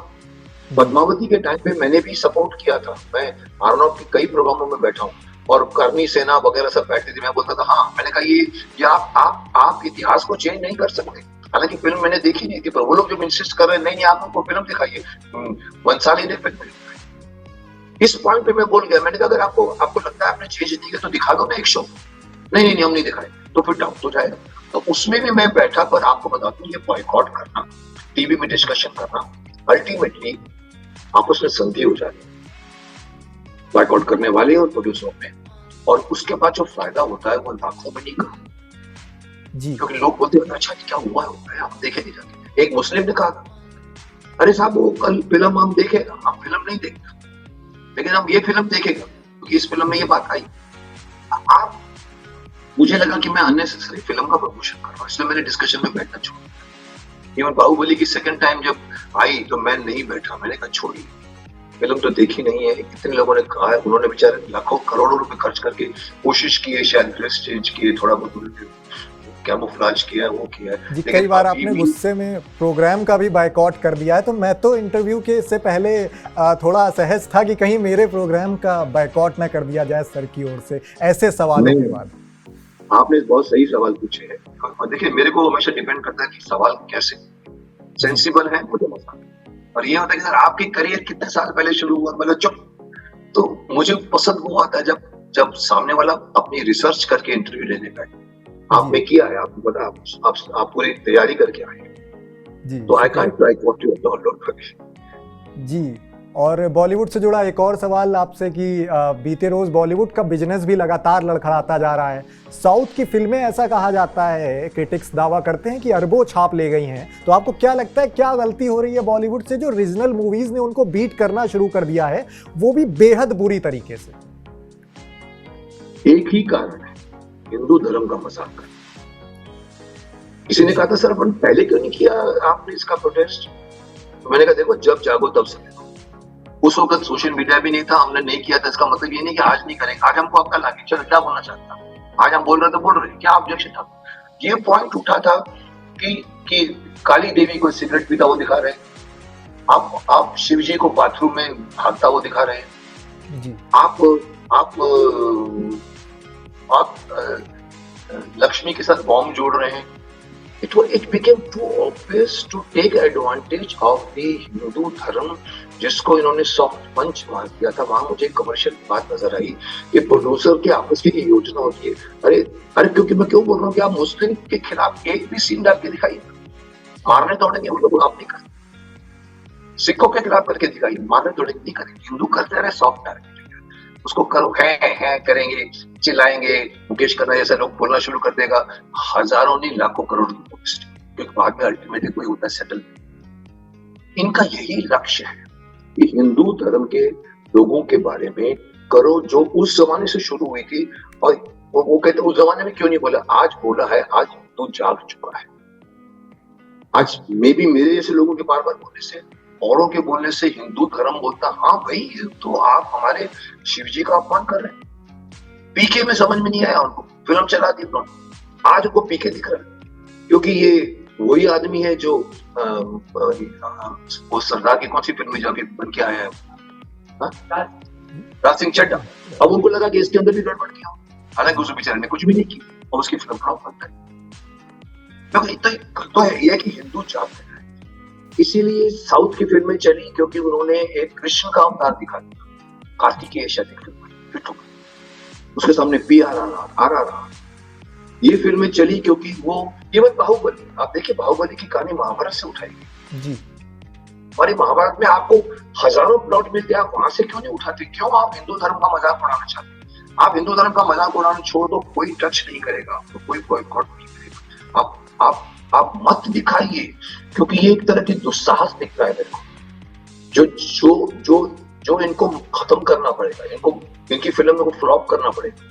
पद्मावती के टाइम पे मैंने भी सपोर्ट किया था। मैं आर्नोल्ड के कई प्रोग्रामों में बैठा हूँ और कर्मी सेना वगैरह सब बैठती थी। मैं बोलता था हाँ, मैंने कहा ये आप इतिहास को चेंज नहीं कर सकते। हालांकि फिल्म मैंने देखी नहीं थी, पर वो लोग जब इंसिस्ट कर रहे हैं नहीं आप हमको फिल्म दिखाइए, बंसाली ने फिल्म दिखाई। इस पॉइंट पे मैं बोल गया, मैंने कहा अगर आपको लगता है आपने चेंज नहीं किया तो दिखा दो ना एक शो। नहीं हम नहीं दिखाए, तो फिर डाउट हो जाएगा। तो उसमें भी मैं बैठा, पर आपको बता दूं ये बॉयकॉट करना, टीवी में डिस्कशन करना, अल्टीमेटली आपस में संधि हो जाती है बॉयकॉट करने वाले और प्रोड्यूसरों में, और उसके बाद जो फायदा होता है वो लाखों में नहीं करोड़ों जी। क्योंकि लोग बोलते हैं अच्छा क्या हुआ है, आप देखे नहीं जाते। एक मुस्लिम ने कहा अरे साहब वो कल फिल्म हम देखेगा, हम फिल्म नहीं देखेगा लेकिन हम ये फिल्म देखेगा क्योंकि इस फिल्म में ये बात आई। आप मुझे लगा कि मैं अननेसेसरी फिल्म का प्रमोशन कर रहा हूँ, इसलिए मैंने डिस्कशन में बैठना छोड़ा। इवन बाहुबली की सेकंड टाइम जब आई तो मैं नहीं बैठा, मैंने कहा छोड़िए, फिल्म तो देखी नहीं है। कितने लोगों ने कहा है, उन्होंने बेचारे लाखों करोड़ों रुपए खर्च करके कोशिश की है, शायद ड्रेस चेंज किए, थोड़ा बहुत कैमोफ्लेज किया है, वो किया है जी। कई बार आपने गुस्से में प्रोग्राम का भी बायकॉट कर दिया है, तो मैं तो इंटरव्यू के से पहले थोड़ा असहज था कि कहीं मेरे प्रोग्राम का बायकॉट ना कर दिया जाए सर की ओर से, ऐसे सवालों के बाद। आपने बहुत सही सवाल पूछे हैं, और देखिए मेरे को हमेशा डिपेंड करता है कि सवाल कैसे सेंसिबल है, मुझे मजा। और ये होता है कि सर आपकी करियर कितने साल पहले शुरू हुआ, मतलब चुप। तो मुझे पसंद वो आता है जब सामने वाला अपनी रिसर्च करके इंटरव्यू लेने का। आपने किया है, आपको पता, आप पूरी तैयारी करके आए हैं, तो I can't right what you download जी। और बॉलीवुड से जुड़ा एक और सवाल आपसे कि बीते रोज बॉलीवुड का बिजनेस भी लगातार लड़खड़ाता जा रहा है। साउथ की फिल्में, ऐसा कहा जाता है, क्रिटिक्स दावा करते हैं कि अरबों छाप ले गई हैं। तो आपको क्या लगता है क्या गलती हो रही है बॉलीवुड से जो रीजनल मूवीज ने उनको बीट करना शुरू कर दिया है, वो भी बेहद बुरी तरीके से? एक ही कारण है, हिंदू धर्म का मजाक करना। किसी ने कहा था सर अपन पहले क्यों नहीं किया आपने इसका प्रोटेस्ट, तो मैंने कहा देखो जब जागो तब सवेरे। उस वक्त सोशल मीडिया भी नहीं था, हमने नहीं किया था, इसका मतलब ये नहीं कि आज नहीं करेंगे। आज हमको अक्ल आ गई, चलो क्या बोलना चाहता हूँ, आज हम बोल रहे तो बोल रहे, क्या ऑब्जेक्शन था? ये पॉइंट उठा था कि काली देवी को सिगरेट पीता वो दिखा रहे हैं, आप शिव जी को बाथरूम में भागता वो दिखा रहे हैं जी। आप लक्ष्मी के साथ बॉम्ब जोड़ रहे हैं। It became too obvious to take advantage of the Hindu धर्म, जिसको इन्होंने सॉफ्ट पंच मार दिया था। वहां मुझे कमर्शियल बात नजर आई कि प्रोड्यूसर के आपस की योजना होती है। अरे क्योंकि मैं क्यों बोल रहा हूँ कि आप मुस्लिम के खिलाफ एक भी सीन डाल के दिखाइए, मारने दौड़ेंगे हम लोग, आप नहीं करते। सिखों के खिलाफ करके दिखाइए, मारने दौड़ेंगे नहीं करेंगे। हिंदू करते रहे सॉफ्ट टारगेट, उसको करो है करेंगे, चिल्लाएंगे, मुकेश खन्ना जैसा लोग बोलना शुरू कर देगा, हजारों नहीं लाखों करोड़ क्योंकि बाद में अल्टीमेटली कोई होता है सेटल। इनका यही लक्ष्य है कि हिंदू धर्म के लोगों के बारे में करो जो उस जमाने से शुरू हुई थी। और वो कहते उस जमाने में क्यों नहीं बोला, आज बोला है, आज हिंदू जाग चुका है। आज मे बी मेरे जैसे लोगों के बार बार बोलने से, औरों के बोलने से हिंदू धर्म बोलता हाँ भाई तो आप हमारे शिव जी का अपमान कर रहे हैं। पीके में समझ में नहीं आया उनको, फिल्म चला दी उन्होंने, आज उनको पीके दिख रहा है क्योंकि ये वही आदमी है जो वो सरदार की कौन सी फिल्म में जाके बन के आया है, राज सिंह चड्ढा। अब उनको लगा कि इसके अंदर भी गड़बड़ किया, हालांकि उस बेचारे ने कुछ भी नहीं की और उसकी फिल्म फ्लॉप बनता है। तो यह कि हिंदू जागते हैं, इसीलिए साउथ की फिल्में चली क्योंकि उन्होंने एक कृष्ण का अवतार दिखा दिया। कार्तिकेय शायद फिल्म, उसके सामने PRRR ये फिल्में चली क्योंकि वो केवल बाहुबली, आप देखिए बाहुबली की कहानी महाभारत से उठाई गई जी। हमारे महाभारत में आपको हजारों प्लॉट मिलते हैं, आप वहां से क्यों नहीं उठाते? क्यों आप हिंदू धर्म का मजाक उड़ाना चाहते? आप हिंदू धर्म का मजाक उड़ाना छोड़ दो, कोई टच नहीं करेगा आपको, कोई बॉयकॉट नहीं करेगा। आप मत दिखाइए क्योंकि ये एक तरह की दुस्साहस दिख रहा है मेरे को, जो इनको खत्म करना पड़ेगा, इनको इनकी फिल्म को फ्लॉप करना पड़ेगा।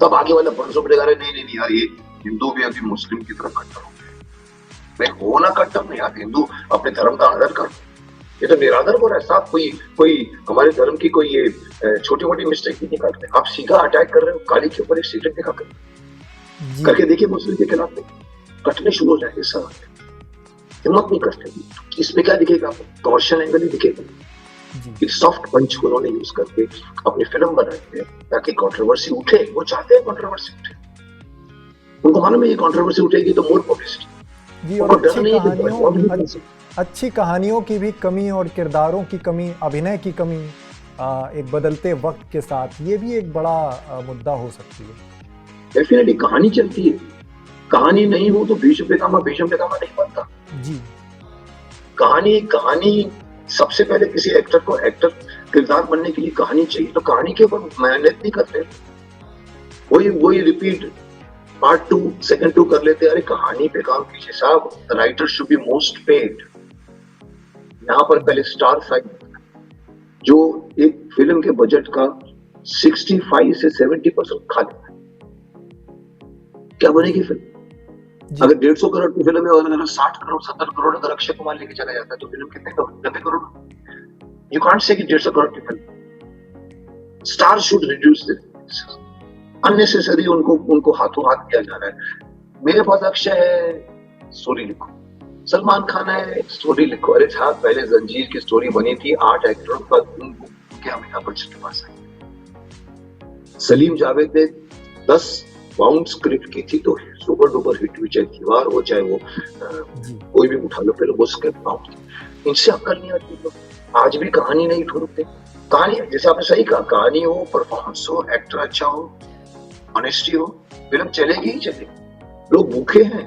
तब आगे वाला बंसो पड़ेगा, नहीं यार ये हिंदू भी अभी मुस्लिम की तरफ कट्टर हो गए। मैं हो ना कट्टर नहीं यार, हिंदू अपने धर्म का आदर करो। ये तो निरादर हो रहा है साहब, कोई हमारे धर्म की कोई ये छोटी मोटी मिस्टेक भी नहीं करते। आप सीधा अटैक कर रहे हो, काली के ऊपर एक सिगरेट दिखा कर। जी करके देखिए मुस्लिम के खिलाफ में कटने शुरू हो जाएंगे सब, हिम्मत नहीं करते। इसमें क्या दिखेगा आपको? कमर्शियल एंगल ही दिखेगा। जी एक सॉफ्ट पंच को उन्होंने यूज करके अपनी फिल्म बनाई है ताकि कंट्रोवर्सी उठे। वो चाहते हैं कंट्रोवर्सी उठे, उनको मालूम है ये कंट्रोवर्सी उठेगी तो मोर पब्लिसिटी। जी। और उनको डर नहीं है कि बॉयकॉट भी कर सकते। अच्छी कहानियों की भी कमी और किरदारों की कमी, अभिनय की कमी एक बदलते वक्त के साथ, ये भी एक बड़ा मुद्दा हो सकती है। डेफिनेटली कहानी चलती है, कहानी नहीं हो तो भीष्म पितामह नहीं बनता। जी कहानी सबसे पहले किसी एक्टर को एक्टर किरदार बनने के लिए कहानी चाहिए, तो कहानी के ऊपर मेहनत नहीं करते, वही रिपीट पार्ट 2 सेकंड 2 कर लेते हैं। अरे कहानी पे काम कीजिए साहब, writer should be most paid. यहाँ पर पहले स्टार साइन जो एक फिल्म के बजट का 65 से 70% खा लेता है, क्या बनेगी फिल्म? जी अगर 150 करोड़ की फिल्म है और अगर 60 करोड़ 70 करोड़ अगर अक्षय कुमार लेके चला जाता है तो फिल्म कितने 90 करोड़? यू कांट से कि 150 करोड़ की film. Star should reduce this unnecessary, उनको हाथों हाथ दिया जा रहा है। मेरे पास अक्षय है, स्टोरी लिखो। सलमान खान है, स्टोरी लिखो। अरे साहब पहले जंजीर की स्टोरी बनी थी 8 एक्टरों पर, उनके अमिताभ बच्चन के पास आई। सलीम जावेद ने 10 बाउंड स्क्रिप्ट की थी तो सुपर डुपर हिट हुई, चाहे दीवार हो चाहे वो कोई भी उठा लो फिल्म, वो स्क्रिप्ट बाउंड थी। इनसे अक्ल नहीं आती तो आज भी कहानी नहीं ढूंढते। कहानी जैसे आपने सही कहा, कहानी हो, परफॉर्मेंस हो, एक्टर अच्छा हो, ऑनेस्टी हो, फिल्म चलेगी ही चलेगी। लोग भूखे हैं,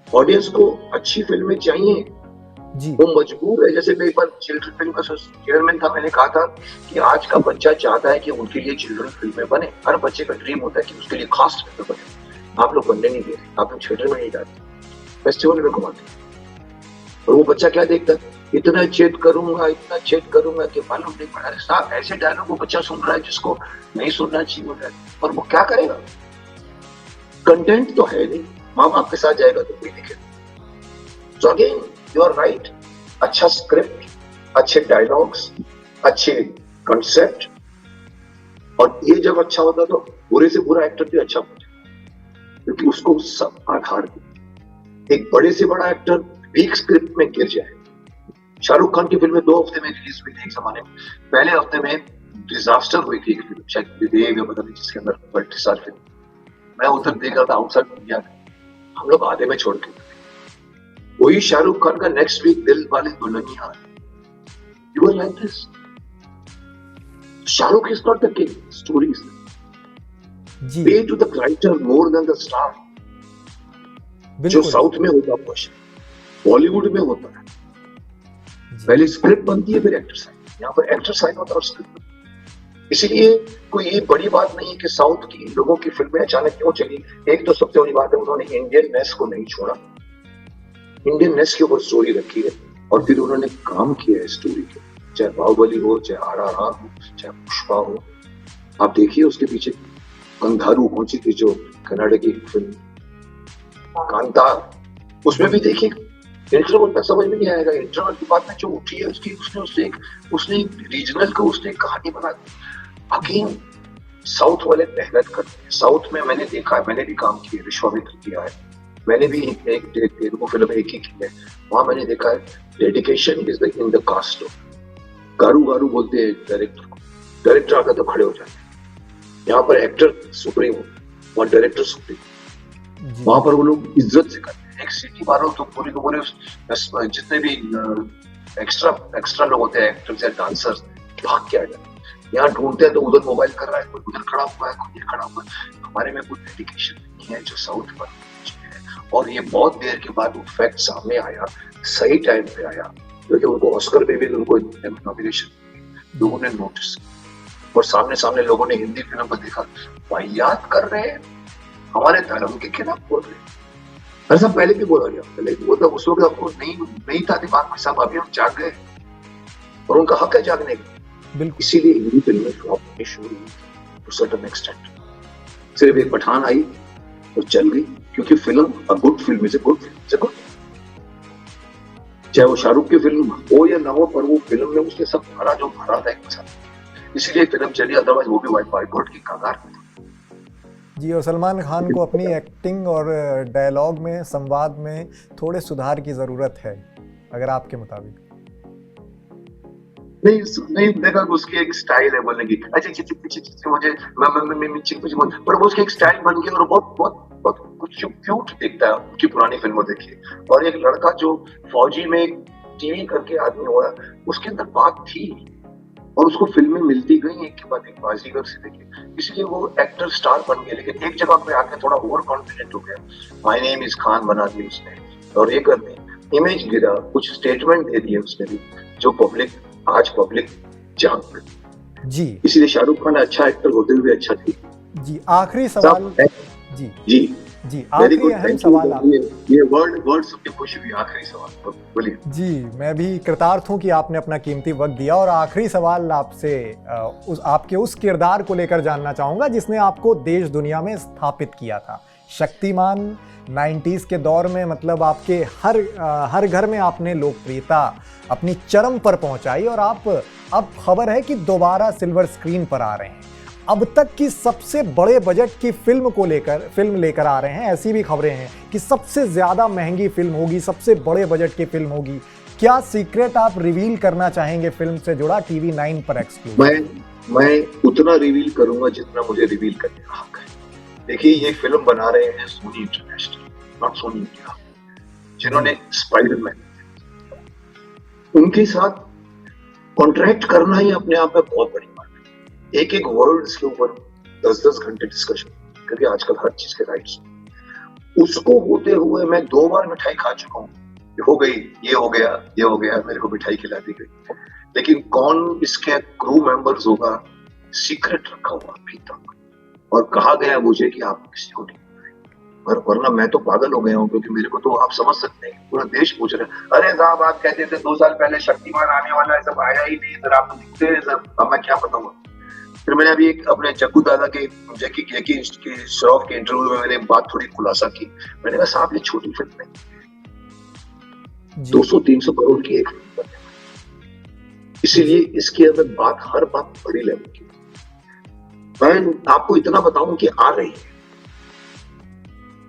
ऑडियंस को अच्छी फिल्में चाहिए, जी वो मजबूर है। जैसे मैं एक बार चिल्ड्रन फिल्म का चेयरमैन था, मैंने कहा था कि आज का बच्चा चाहता है कि उनके लिए चिल्ड्रन फिल्में बने। हर बच्चे का ड्रीम होता है कि उसके लिए खास फिल्म बने। आप लोग बनने नहीं दे रहे, आप लोग थिएटर में नहीं जाते, फेस्टिवल में घुमाते। और वो बच्चा क्या देखता है? इतना चेत करूंगा कि मालूम नहीं पड़ा। साहब ऐसे डायलॉग वो बच्चा सुन रहा है जिसको नहीं सुनना चाहिए होता है, और वो क्या करेगा? कंटेंट तो है नहीं, माँ बाप के साथ जाएगा तो कोई दिखेगा। So again you are right, अच्छा स्क्रिप्ट, अच्छे डायलॉग्स, अच्छे कंसेप्ट, और ये जब अच्छा होता तो बुरे से बुरा एक्टर भी अच्छा होता, क्योंकि उसको सब आधार दे। एक बड़े से बड़ा एक्टर वीक स्क्रिप्ट में गिर जाए। शाहरुख खान की फिल्में 2 हफ्ते में रिलीज हुई थी एक जमाने में। पहले हफ्ते में डिजास्टर हुई थी एक फिल्म, शायद विदेव या पता नहीं, जिसके अंदर मल्टीस्टार फिल्म। मैं उधर देख रहा था आउटसाइड इंडिया में, हम लोग आधे में छोड़ के। वही शाहरुख खान का next week Dil Wale Dulhania, you are like this. Shahrukh is not the king, story is जी पे to the writer more than the star. जो बिल्कुल साउथ में होता है, बॉलीवुड में होता है, पहले स्क्रिप्ट बनती है फिर एक्टर साइन। यहाँ पर एक्टर साइन होता है और स्क्रिप्ट। इसीलिए कोई ये बड़ी बात नहीं है कि साउथ की लोगों की फिल्में अचानक क्यों चली। एक तो सबसे बड़ी बात है, उन्होंने इंडियन नेस को नहीं छोड़ा, इंडियन नेस के ऊपर स्टोरी रखी है और फिर उन्होंने काम किया है स्टोरी के। चाहे बाहुबली हो, चाहे RRR हो, चाहे पुष्पा हो। आप देखिए उसके पीछे कंधारू कौन सी थी जो कनाडा की फिल्म, कांतार, उसमें भी देखिए इंटरवल तक समझ में नहीं आएगा। इंटरवल की बात में जो उठी है उसने रीजनल को उसने कहानी बना दी। अगेन साउथ वाले मेहनत करते हैं। साउथ में मैंने देखा है, मैंने भी काम किया, विश्वामित्र किया है, मैंने भी एक तेलुगु फिल्म एक ही की है। वहां मैंने देखा है dedication is in the cast of. Garu बोलते हैं डायरेक्टर को, डायरेक्टर आकर तो खड़े हो जाते हैं। यहाँ पर एक्टर सुप्रीम और डायरेक्टर सुप्रीम, वहां पर वो लोग इज्जत से करते हैं। एक सिटी मारो तो पूरे को पूरे जितने भी एक्स्ट्रा लोग होते हैं, एक्टर्स या डांसर्स, भाग के आ जाते हैं। यहाँ ढूंढते हैं तो उधर मोबाइल कर रहा है, कोई उधर खड़ा हुआ है, कोई खड़ा हुआ है। हमारे में कोई डेडिकेशन नहीं है जो साउथ पर है। और ये बहुत देर के बाद वो फैक्ट सामने आया, सही टाइम पे आया, क्योंकि उनको ऑस्कर पे भी उनको नॉमिनेशन लोगों ने नोटिस, और सामने लोगों ने हिंदी फिल्म को देखा, वाहियात कर रहे हैं, हमारे धर्म के खिलाफ बोल रहे हैं। ऐसा पहले भी बोला गया, पहले वो तो उस वक्त आपको नहीं था दिमाग में, सब अभी हम जाग गए और उनका हक है जागने का। इसीलिए हिंदी फिल्में फ्लॉप होनी शुरू हुई टू सर्टेन एक्सटेंट। सिर्फ एक पठान आई और चल गई, क्योंकि film a good film is a good film. चाहे वो शाहरुख की फिल्म हो या ना हो, पर वो फिल्म में उसने सब भरा जो भरा था एक साथ, इसीलिए फिल्म चली, अदरवाइज वो भी बाइकआउट की कगार में। जी, और सलमान खान को अपनी एक्टिंग और डायलॉग में, संवाद में थोड़े सुधार की ज़रूरत है, अगर आपके मुताबिक। नहीं नहीं देखा, उसकी एक स्टाइल है बोलने की, अच्छा मुझे पर वो उसकी एक स्टाइल बन गई और बहुत बहुत बहुत कुछ क्यूट दिखता है। उनकी पुरानी फिल्मों देखिए, और एक लड़का जो फौजी में टीवी करके आदमी हुआ, उसके अंदर बात थी और उसको फिल्में मिलती गई एक के बाद एक, बाजीगर से देखिए, इसलिए वो एक्टर स्टार बन गया। लेकिन एक जगह पे आके थोड़ा ओवर कॉन्फिडेंट हो गया, माय नेम इज खान बना दी उसने, और ये कर दी, इमेज गिरा, कुछ स्टेटमेंट दे दिए उसने भी, जो पब्लिक जान गई। जी, इसीलिए शाहरुख खान अच्छा एक्टर होते हुए अच्छा थी। जी, आखिरी सवाल। जी जी जी, वेरी आखिरी गुड, अहम थैंक सवाल यू। आप। ये वर्ड सुन के खुशी हुई। आखिरी सवाल बोलिए। जी, मैं भी कृतार्थ हूँ कि आपने अपना कीमती वक्त दिया, और आखिरी सवाल आपसे आपके उस किरदार को लेकर जानना चाहूँगा जिसने आपको देश दुनिया में स्थापित किया था। शक्तिमान 90s के दौर में, मतलब आपके हर घर में आपने लोकप्रियता अपनी चरम पर पहुंचाई, और आप अब खबर है कि दोबारा सिल्वर स्क्रीन पर आ रहे हैं। अब तक की सबसे बड़े बजट की फिल्म लेकर आ रहे हैं। ऐसी भी खबरें हैं कि सबसे ज्यादा महंगी फिल्म होगी, सबसे बड़े बजट की फिल्म होगी। क्या सीक्रेट आप रिवील करना चाहेंगे फिल्म से जुड़ा, टीवी 9 पर एक्सक्लूसिव? मैं उतना रिवील करूंगा जितना मुझे रिवील करने का हक है। देखिए, ये फिल्म बना रहे हैं Sony International, not Sony India, जिन्होंने स्पाइडरमैन, उनके साथ कॉन्ट्रैक्ट करना ही अपने आप में बहुत बड़ी बात है। एक एक वर्ड्स के ऊपर 10-10 घंटे डिस्कशन, क्योंकि आजकल हर चीज के राइट्स, उसको होते हुए मैं 2 बार मिठाई खा चुका हूँ। हो गई, ये हो गया, मेरे को मिठाई खिला दी गई, लेकिन कौन इसके क्रू मेंबर्स होगा, सीक्रेट रखा हुआ अभी तक, और कहा गया मुझे कि आप किसी को नहीं, और वरना मैं तो पागल हो गया हूँ, क्योंकि मेरे को तो आप समझ सकते हैं, पूरा देश पूछ रहा है, अरे साहब आप कहते थे 2 साल पहले शक्तिमान आने वाला है, सब आया ही नहीं सर, आप तो दिखते हैं सर, अब मैं क्या बताऊँ। फिर मैंने अभी एक अपने जग्गू दादा के जैकी श्रॉफ के इंटरव्यू में मैंने बात थोड़ी खुलासा की। मैंने कहा साहब, ये छोटी फिल्म है, 200-300 करोड़ की एक फिल्म है, इसीलिए इसकी अंदर हर बात बड़ी लेवल की। मैं आपको इतना बताऊं कि आ रही है,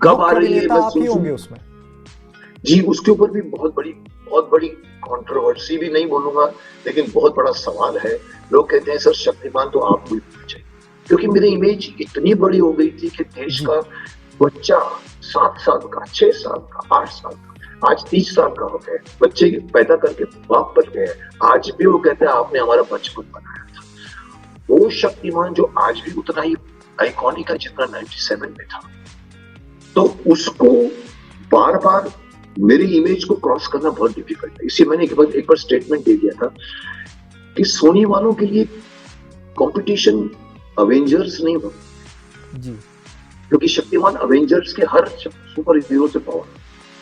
कब आ रही है आप ही होंगे उसमें। जी, उसके ऊपर भी बहुत बड़ी कंट्रोवर्सी भी नहीं बोलूंगा, लेकिन बहुत बड़ा सवाल है। लोग कहते हैं सर शक्तिमान तो आपको ही होना चाहिए, क्योंकि मेरी इमेज इतनी बड़ी हो गई थी कि देश का बच्चा 7 साल का, 6 साल का, 8 साल का, आज 30 साल का हो गया, बच्चे पैदा करके बाप बन गए, आज भी वो कहते हैं आपने हमारा बचपन बनाया था। वो शक्तिमान जो आज भी उतना ही आइकॉनिक है जितना 97 में था, तो उसको बार बार मेरी इमेज को क्रॉस करना बहुत डिफिकल्ट है। इसलिए मैंने एक बार स्टेटमेंट दे दिया था कि सोनी वालों के लिए कंपटीशन अवेंजर्स नहीं हो जी, क्योंकि शक्तिमान अवेंजर्स के हर सुपर हीरो से पावर,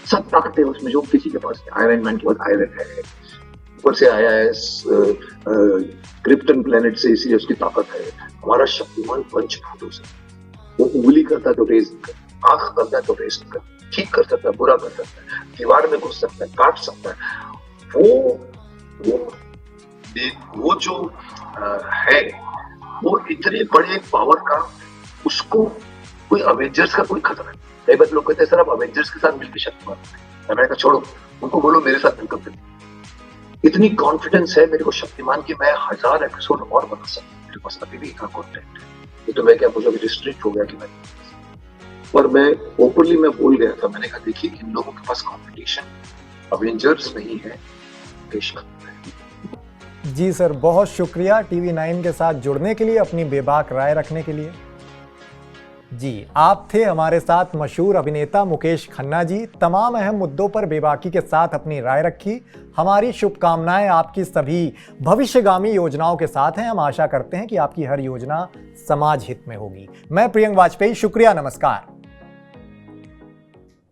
सब ताकतें उसमें जो किसी के पास है। आयरन मैन के पास आयरन है, ऊपर से आया है क्रिप्टन प्लेनेट से, इसलिए उसकी ताकत है। हमारा शक्तिमान पंचभूतों से, वो उंगली करता है तो रेज कर, आंख करता है तो रेज कर, ठीक कर सकता है, बुरा कर सकता है, दीवार में घुस सकता है, काट सकता है। वो जो है, वो इतने बड़े पावर का, उसको कोई अवेंजर्स का कोई खतरा नहीं। कई बार लोग कहते हैं सर आप अवेंजर्स के साथ मिलकर शक्तिमान, मैंने कहा छोड़ो, उनको बोलो मेरे साथ मिलकर फिल्म। इतनी कॉन्फिडेंस है मेरे को शक्तिमान की, मैं 1000 एपिसोड और बना सकता हूँ, मेरे पास अभी भी इतना कॉन्टेंट है। ये तो मैं क्या, मुझे अभी रिस्ट्रिक्ट हो गया कि मैं, और मैं ओपनली मैं बोल गया था, मैंने कहा देखिए इन लोगों के पास कंपटीशन अवेंजर्स नहीं है, देश का। जी सर, बहुत शुक्रिया टीवी 9 के साथ जुड़ने के लिए, अपनी बेबाक राय रखने के लिए। जी, आप थे हमारे साथ मशहूर अभिनेता मुकेश खन्ना जी। तमाम अहम मुद्दों पर बेबाकी के साथ अपनी राय रखी। हमारी शुभकामनाएं आपकी सभी भविष्यगामी योजनाओं के साथ हैं। हम आशा करते हैं कि आपकी हर योजना समाज हित में होगी। मैं प्रियंक वाजपेयी, शुक्रिया, नमस्कार।